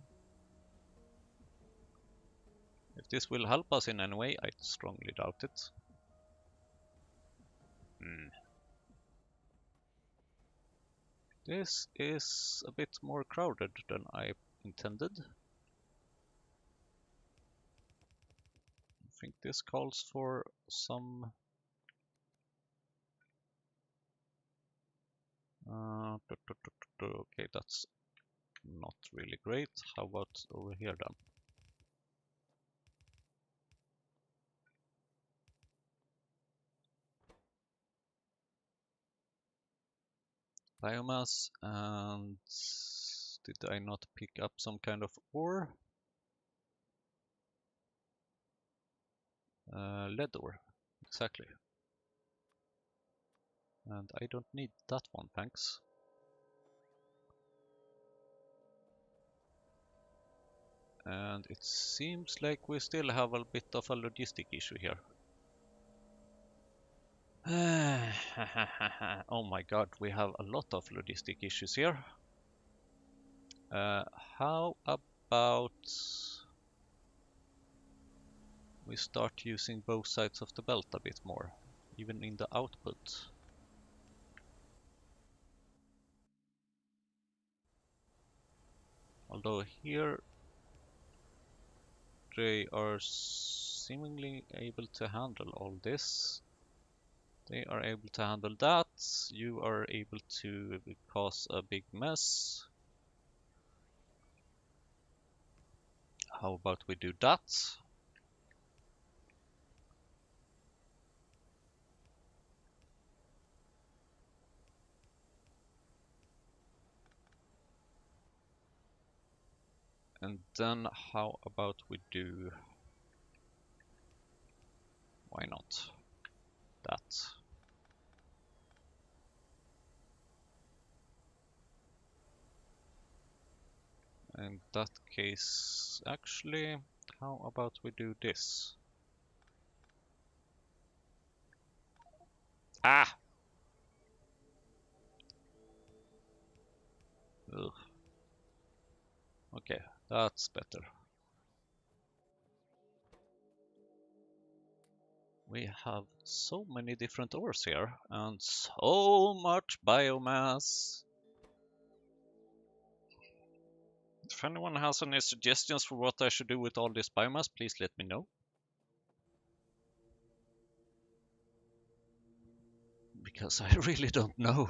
If this will help us in any way, I strongly doubt it. This is a bit more crowded than I intended. I think this calls for some... Okay, that's not really great. How about over here then? Biomass, and did I not pick up some kind of ore? Lead ore, exactly. And I don't need that one, thanks. And it seems like we still have a bit of a logistic issue here. Oh my god, we have a lot of logistic issues here. How about... we start using both sides of the belt a bit more, even in the output. Although here they are seemingly able to handle all this. They are able to handle that. You are able to cause a big mess. How about we do that? And then how about we do, why not, that. In that case, actually, how about we do this? Ah! Ugh. Okay, that's better. We have so many different ores here, and so much biomass. If anyone has any suggestions for what I should do with all this biomass, please let me know. Because I really don't know.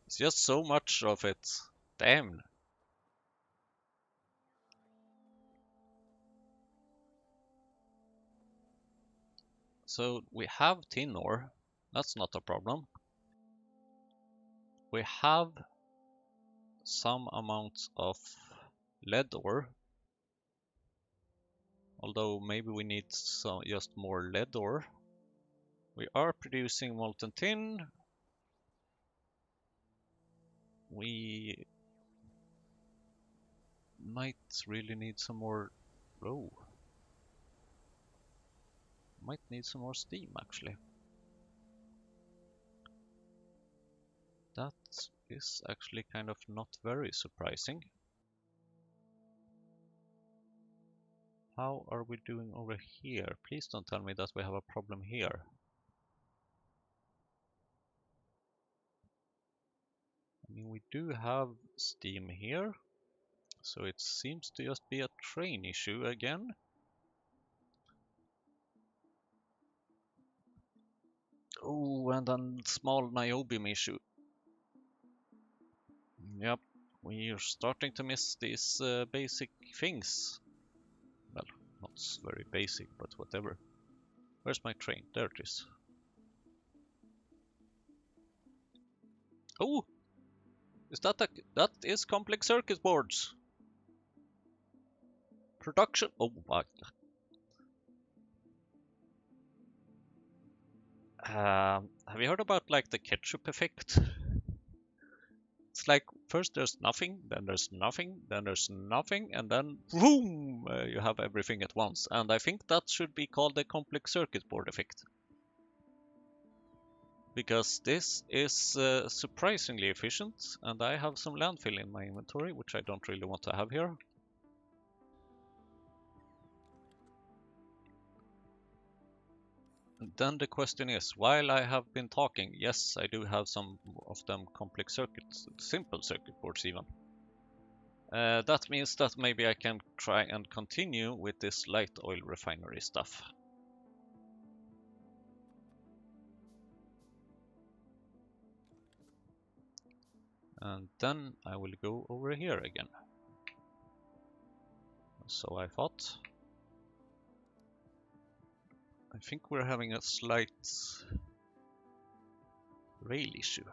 It's just so much of it. Damn. So we have tin ore. That's not a problem. We have some amount of lead ore. Although maybe we need some, just more lead ore. We are producing molten tin. We might really need some more. Oh, might need some more steam actually. That is actually kind of not very surprising. How are we doing over here? Please don't tell me that we have a problem here. I mean, we do have steam here, so it seems to just be a train issue again. Oh, and a small niobium issue. Yep, we're starting to miss these basic things. Well, not very basic, but whatever. Where's my train? There it is. Oh! Is that that is complex circuit boards? Production. Oh my. Have you heard about like the ketchup effect? It's like first there's nothing, then there's nothing, then there's nothing, and then boom, you have everything at once. And I think that should be called the complex circuit board effect. Because this is surprisingly efficient, and I have some landfill in my inventory, which I don't really want to have here. And then the question is, while I have been talking, yes, I do have some of them complex circuits, simple circuit boards even. That means that maybe I can try and continue with this light oil refinery stuff. And then I will go over here again. So I thought. I think we're having a slight rail issue.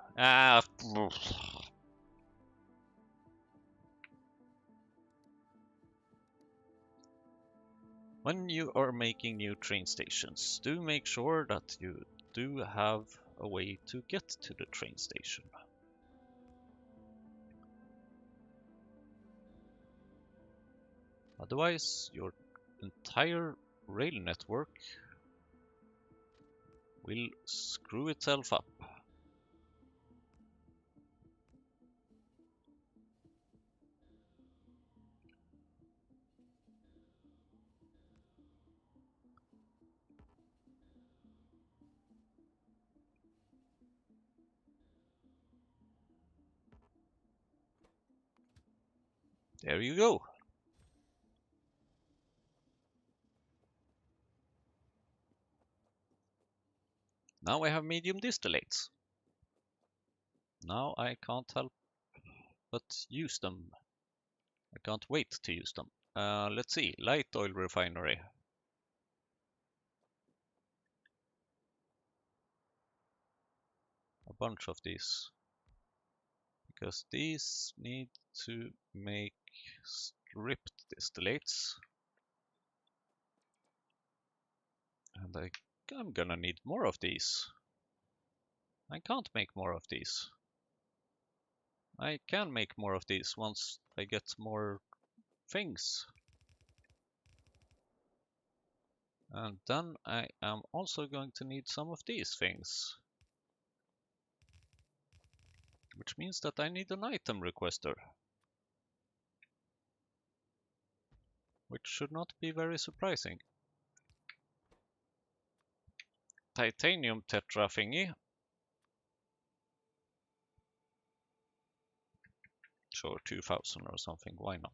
When you are making new train stations, do make sure that you do have a way to get to the train station. Otherwise, your entire rail network will screw itself up. There you go. Now I have medium distillates. Now I can't help but use them. I can't wait to use them. Let's see, light oil refinery. A bunch of these. Because these need to make stripped distillates. And I'm gonna need more of these. I can't make more of these. I can make more of these once I get more things. And then I am also going to need some of these things. Which means that I need an item requester. Which should not be very surprising. Titanium tetra thingy. Sure, 2000 or something, why not?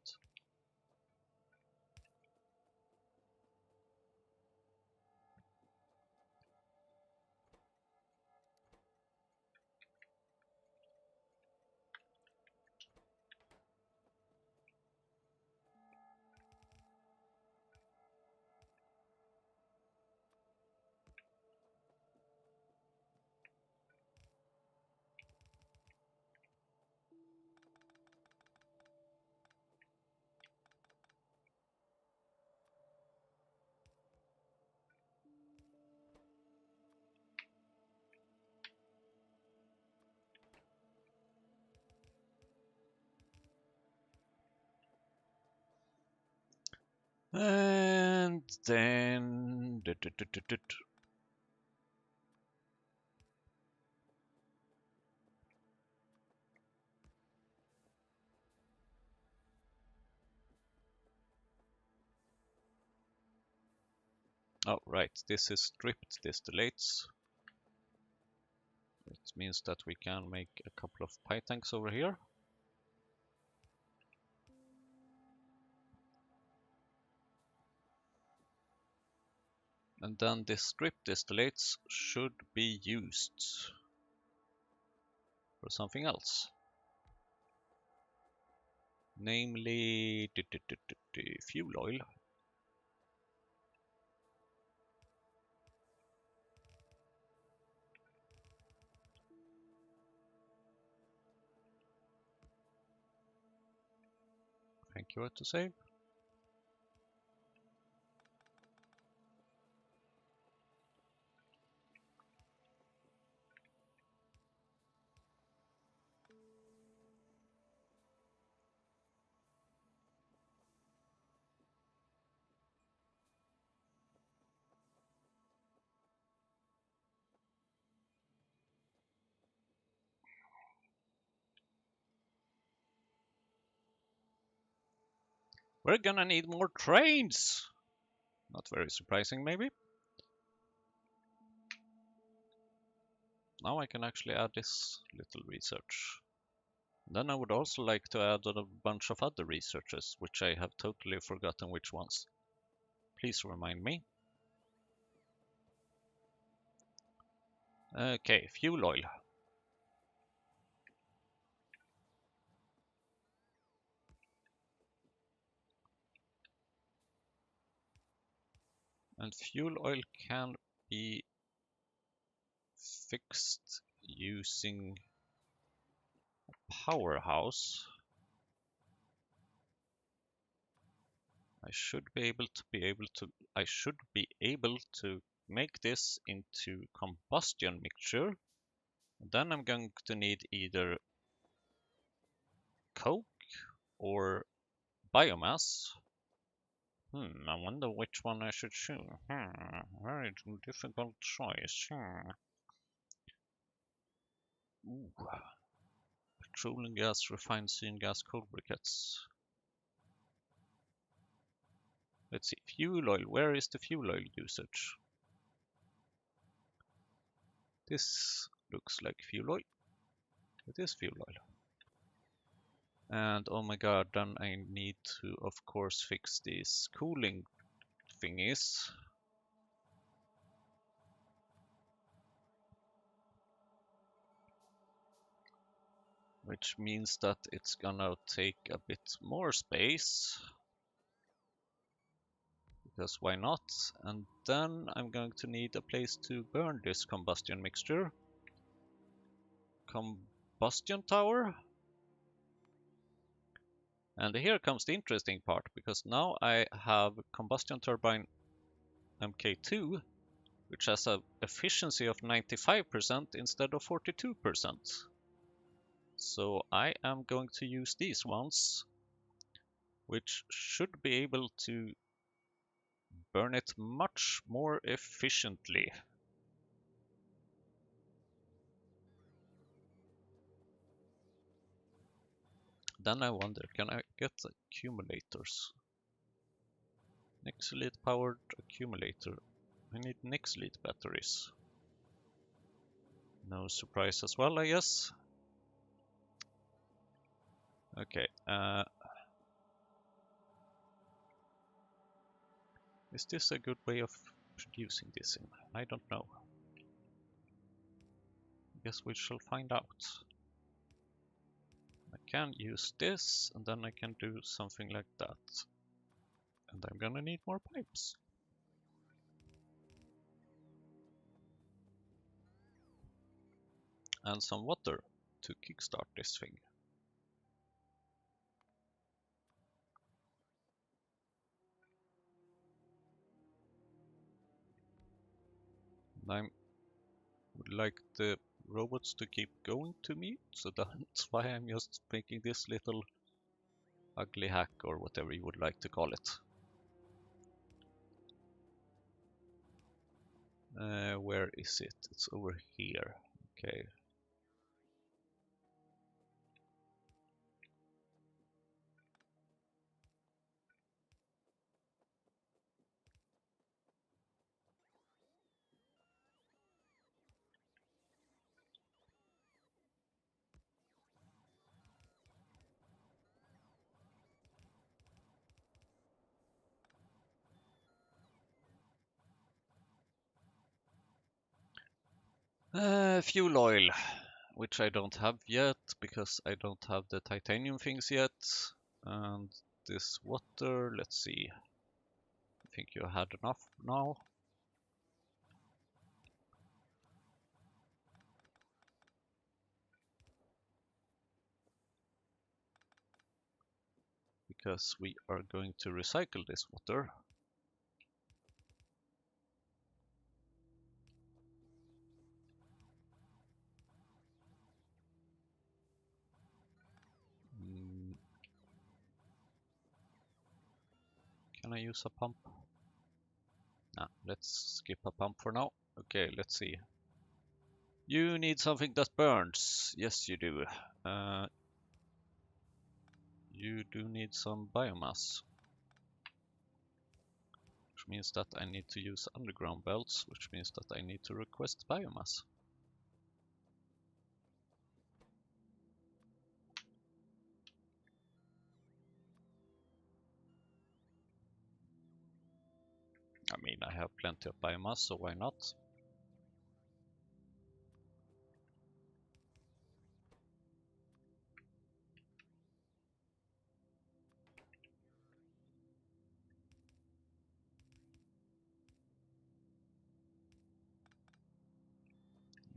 And then... Oh, right, this is stripped distillates. It means that we can make a couple of pie tanks over here. And then the stripped distillates should be used for something else. Namely, fuel oil. Thank you, what to say. We're gonna need more trains! Not very surprising, maybe. Now I can actually add this little research. Then I would also like to add a bunch of other researches, which I have totally forgotten which ones. Please remind me. Okay, fuel oil. And fuel oil can be fixed using a powerhouse. I should be able to make this into combustion mixture. Then I'm going to need either coke or biomass. I wonder which one I should choose. Very difficult choice. Ooh. Petroleum gas, refined syngas, coal briquettes. Let's see, fuel oil. Where is the fuel oil usage? This looks like fuel oil. It is fuel oil. And oh my god, then I need to, of course, fix these cooling thingies. Which means that it's gonna take a bit more space. Because why not? And then I'm going to need a place to burn this combustion mixture. Combustion tower. And here comes the interesting part, because now I have combustion turbine MK2, which has an efficiency of 95% instead of 42%. So I am going to use these ones, which should be able to burn it much more efficiently. Then I wonder, can I get accumulators? Nexylite powered accumulator. I need Nexylite batteries. No surprise as well, I guess. Okay, is this a good way of producing this in? I don't know. I guess we shall find out. I can use this, and then I can do something like that. And I'm gonna need more pipes. And some water to kickstart this thing. And I would like the robots to keep going to me, so that's why I'm just making this little ugly hack, or whatever you would like to call it. Where is it? It's over here. Okay. Fuel oil, which I don't have yet because I don't have the titanium things yet. And this water, let's see. I think you had enough now. Because we are going to recycle this water. Can I use a pump? Nah, let's skip a pump for now. Okay, let's see. You need something that burns. Yes, you do. You do need some biomass. Which means that I need to use underground belts, which means that I need to request biomass. I mean, I have plenty of biomass, so why not?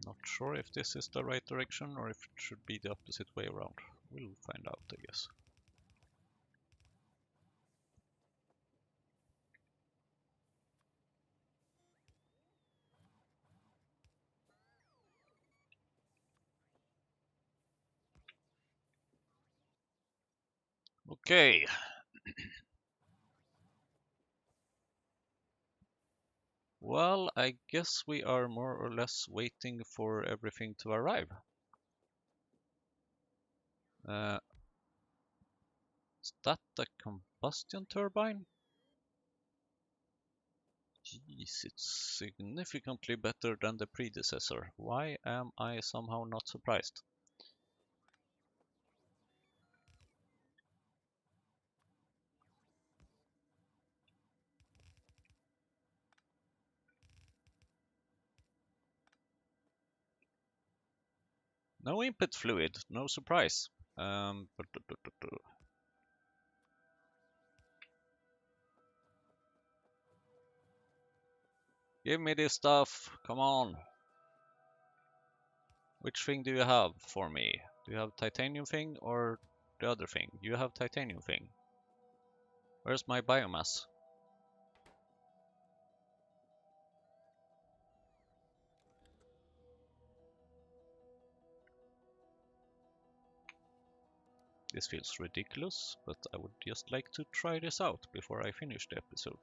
Not sure if this is the right direction or if it should be the opposite way around. We'll find out, I guess. Okay. Well, I guess we are more or less waiting for everything to arrive. Is that a combustion turbine? Jeez, it's significantly better than the predecessor. Why am I somehow not surprised? No input fluid, no surprise. Give me this stuff, come on. Which thing do you have for me? Do you have titanium thing or the other thing? You have titanium thing. Where's my biomass? This feels ridiculous, but I would just like to try this out before I finish the episode.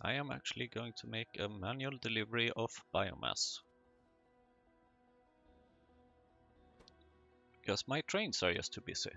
I am actually going to make a manual delivery of biomass. Because my trains are just too busy.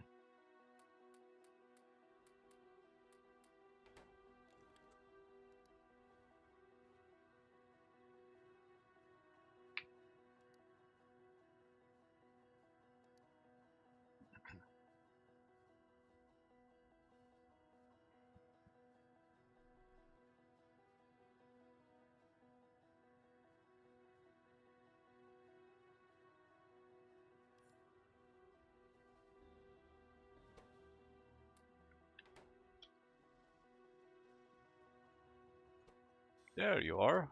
There you are.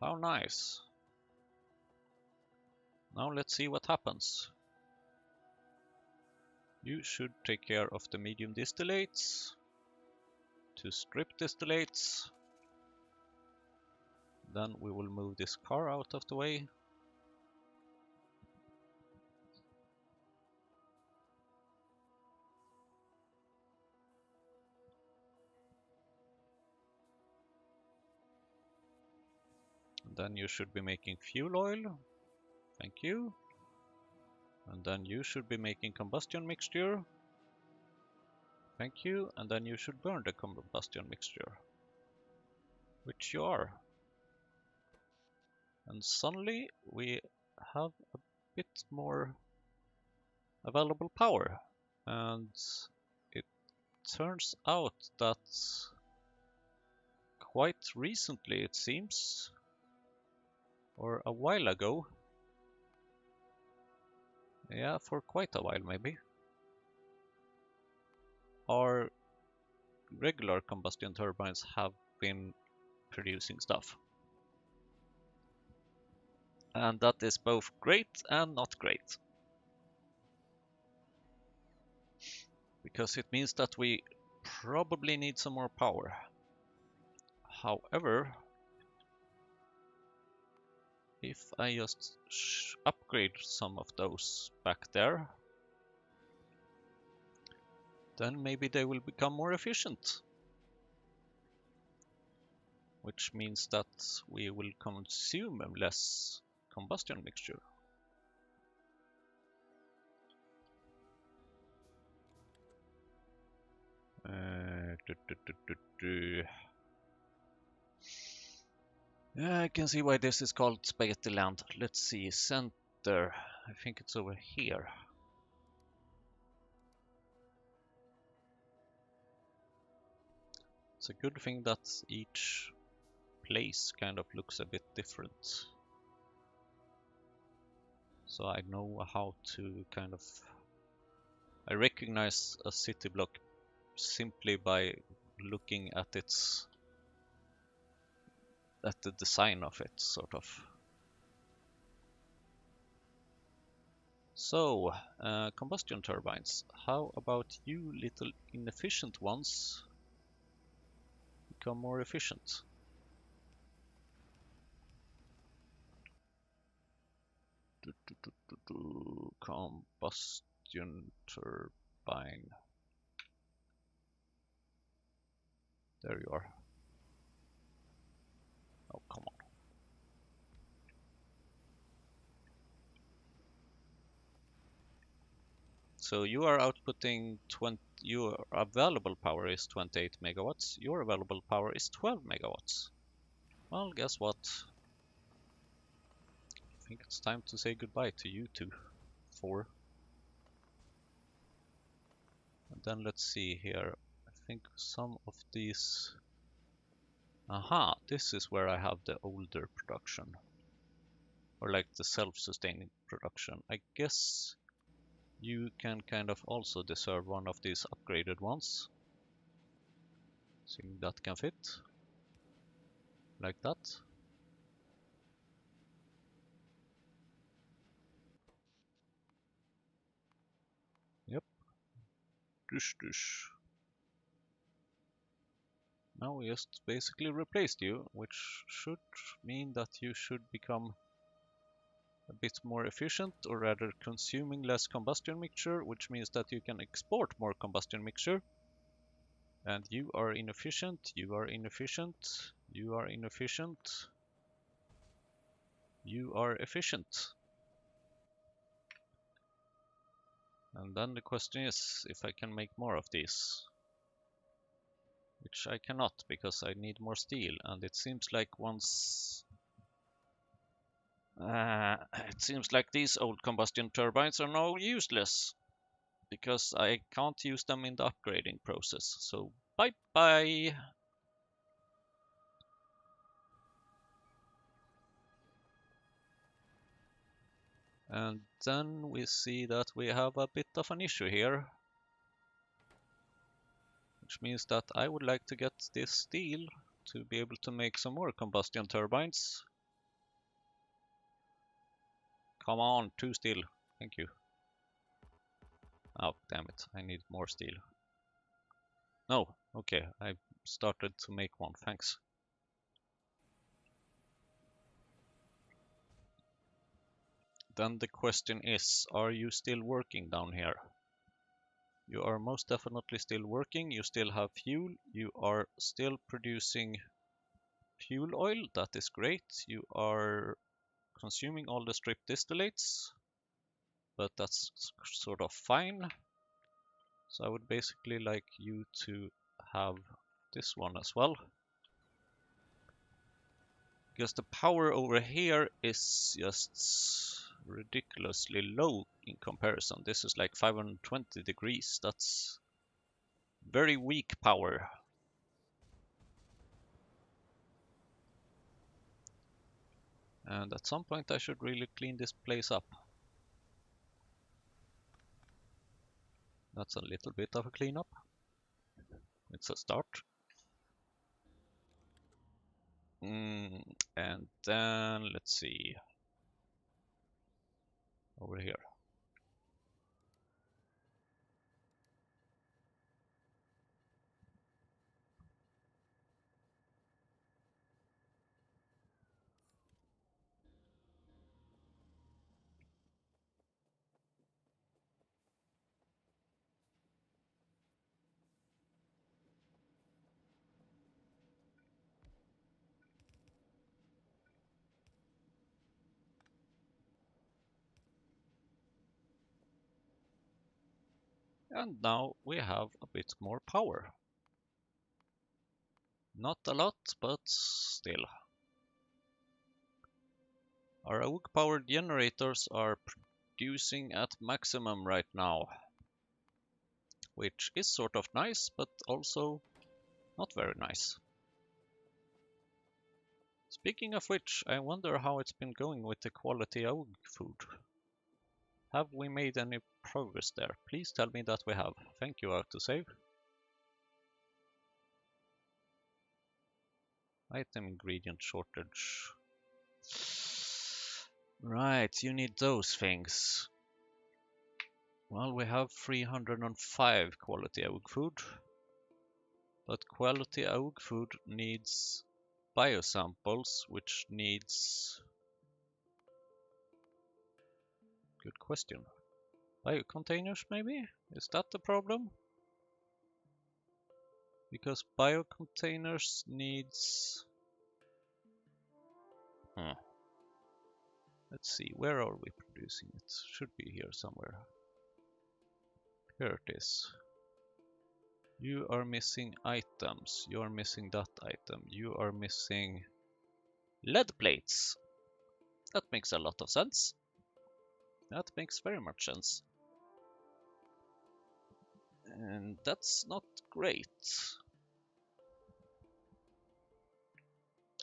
How nice. Now let's see what happens. You should take care of the medium distillates. To strip distillates. Then we will move this car out of the way. And then you should be making fuel oil. Thank you. And then you should be making combustion mixture. Thank you. And then you should burn the combustion mixture. Which you are. And suddenly we have a bit more available power. And it turns out that quite recently, it seems, or a while ago, yeah, for quite a while maybe, our regular combustion turbines have been producing stuff. And that is both great and not great. Because it means that we probably need some more power. However, if I just upgrade some of those back there, then maybe they will become more efficient. Which means that we will consume less combustion mixture. Yeah, I can see why this is called Spaghetti Land. Let's see, center. I think it's over here. It's a good thing that each place kind of looks a bit different. So I know how to kind of... I recognize a city block simply by looking at its... at the design of it, sort of. So, combustion turbines. How about you little inefficient ones become more efficient? Combustion turbine. There you are. Oh, come on. So you are outputting 20, your available power is 28 megawatts, your available power is 12 megawatts. Well, guess what? I think it's time to say goodbye to you two. 4. And then let's see here. I think some of these Aha, this is where I have the older production. Or like the self-sustaining production. I guess you can kind of also deserve one of these upgraded ones. Seeing that can fit. Like that. Yep. Dush dush. Now we just basically replaced you, which should mean that you should become a bit more efficient, or rather consuming less combustion mixture, which means that you can export more combustion mixture. And you are inefficient, you are inefficient, you are inefficient, you are efficient. And then the question is if I can make more of these. Which I cannot, because I need more steel, and it seems like once... it seems like these old combustion turbines are now useless, because I can't use them in the upgrading process, so bye-bye! And then we see that we have a bit of an issue here. Which means that I would like to get this steel to be able to make some more combustion turbines. Come on, 2 steel. Thank you. Oh, damn it. I need more steel. No, okay. I started to make one. Thanks. Then the question is, are you still working down here? You are most definitely still working. You still have fuel. You are still producing fuel oil. That is great. You are consuming all the strip distillates, but that's sort of fine. So I would basically like you to have this one as well. Because the power over here is just ridiculously low in comparison. This is like 520 degrees. That's very weak power. And at some point I should really clean this place up. That's a little bit of a cleanup. It's a start. And then let's see. Over here. And now we have a bit more power. Not a lot, but still. Our oak powered generators are producing at maximum right now, which is sort of nice, but also not very nice. Speaking of which, I wonder how it's been going with the quality oak food. Have we made any progress there? Please tell me that we have. Thank you, autosave. Item ingredient shortage. Right, you need those things. Well, we have 305 quality oak food. But quality oak food needs biosamples, which needs... Good question. Biocontainers, maybe? Is that the problem? Because biocontainers needs... Let's see, where are we producing it? Should be here somewhere. Here it is. You are missing items. You are missing that item. You are missing lead plates. That makes a lot of sense. That makes very much sense. And that's not great.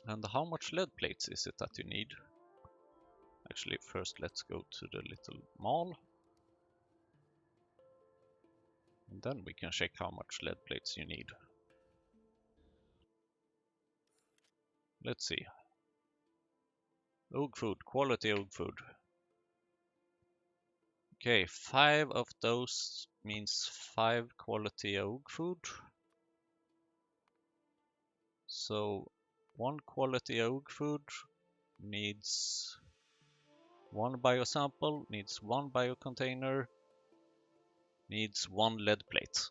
And how much lead plates is it that you need? Actually, first let's go to the little mall. And then we can check how much lead plates you need. Let's see. Oak food, quality oak food. Okay, 5 of those means 5 quality oak food. So 1 quality oak food needs 1 biosample, needs 1 biocontainer, needs 1 lead plate.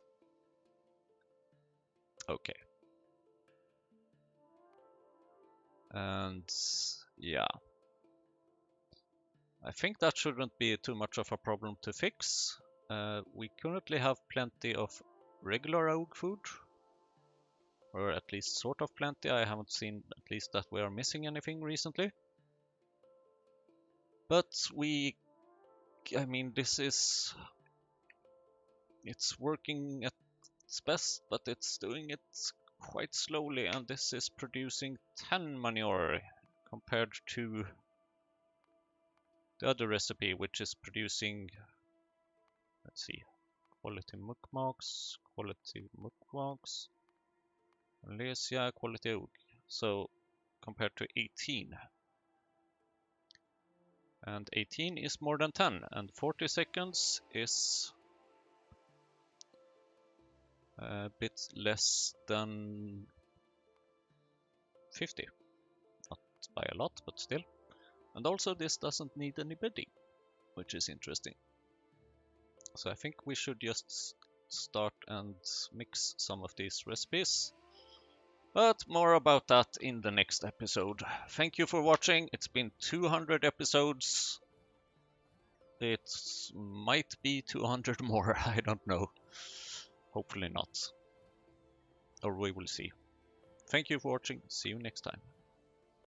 Okay. And yeah, I think that shouldn't be too much of a problem to fix. We currently have plenty of regular oak food, or at least sort of plenty. I haven't seen at least that we are missing anything recently. But I mean, it's working at its best, but it's doing it quite slowly, and this is producing 10 manure compared to the other recipe, which is producing, let's see, quality mukmaks, Malaysia, quality oak. So compared to 18. And 18 is more than 10, and 40 seconds is a bit less than 50. Not by a lot, but still. And also this doesn't need any bedding, which is interesting. So I think we should just start and mix some of these recipes. But more about that in the next episode. Thank you for watching. It's been 200 episodes. It might be 200 more, I don't know. Hopefully not. Or we will see. Thank you for watching. See you next time.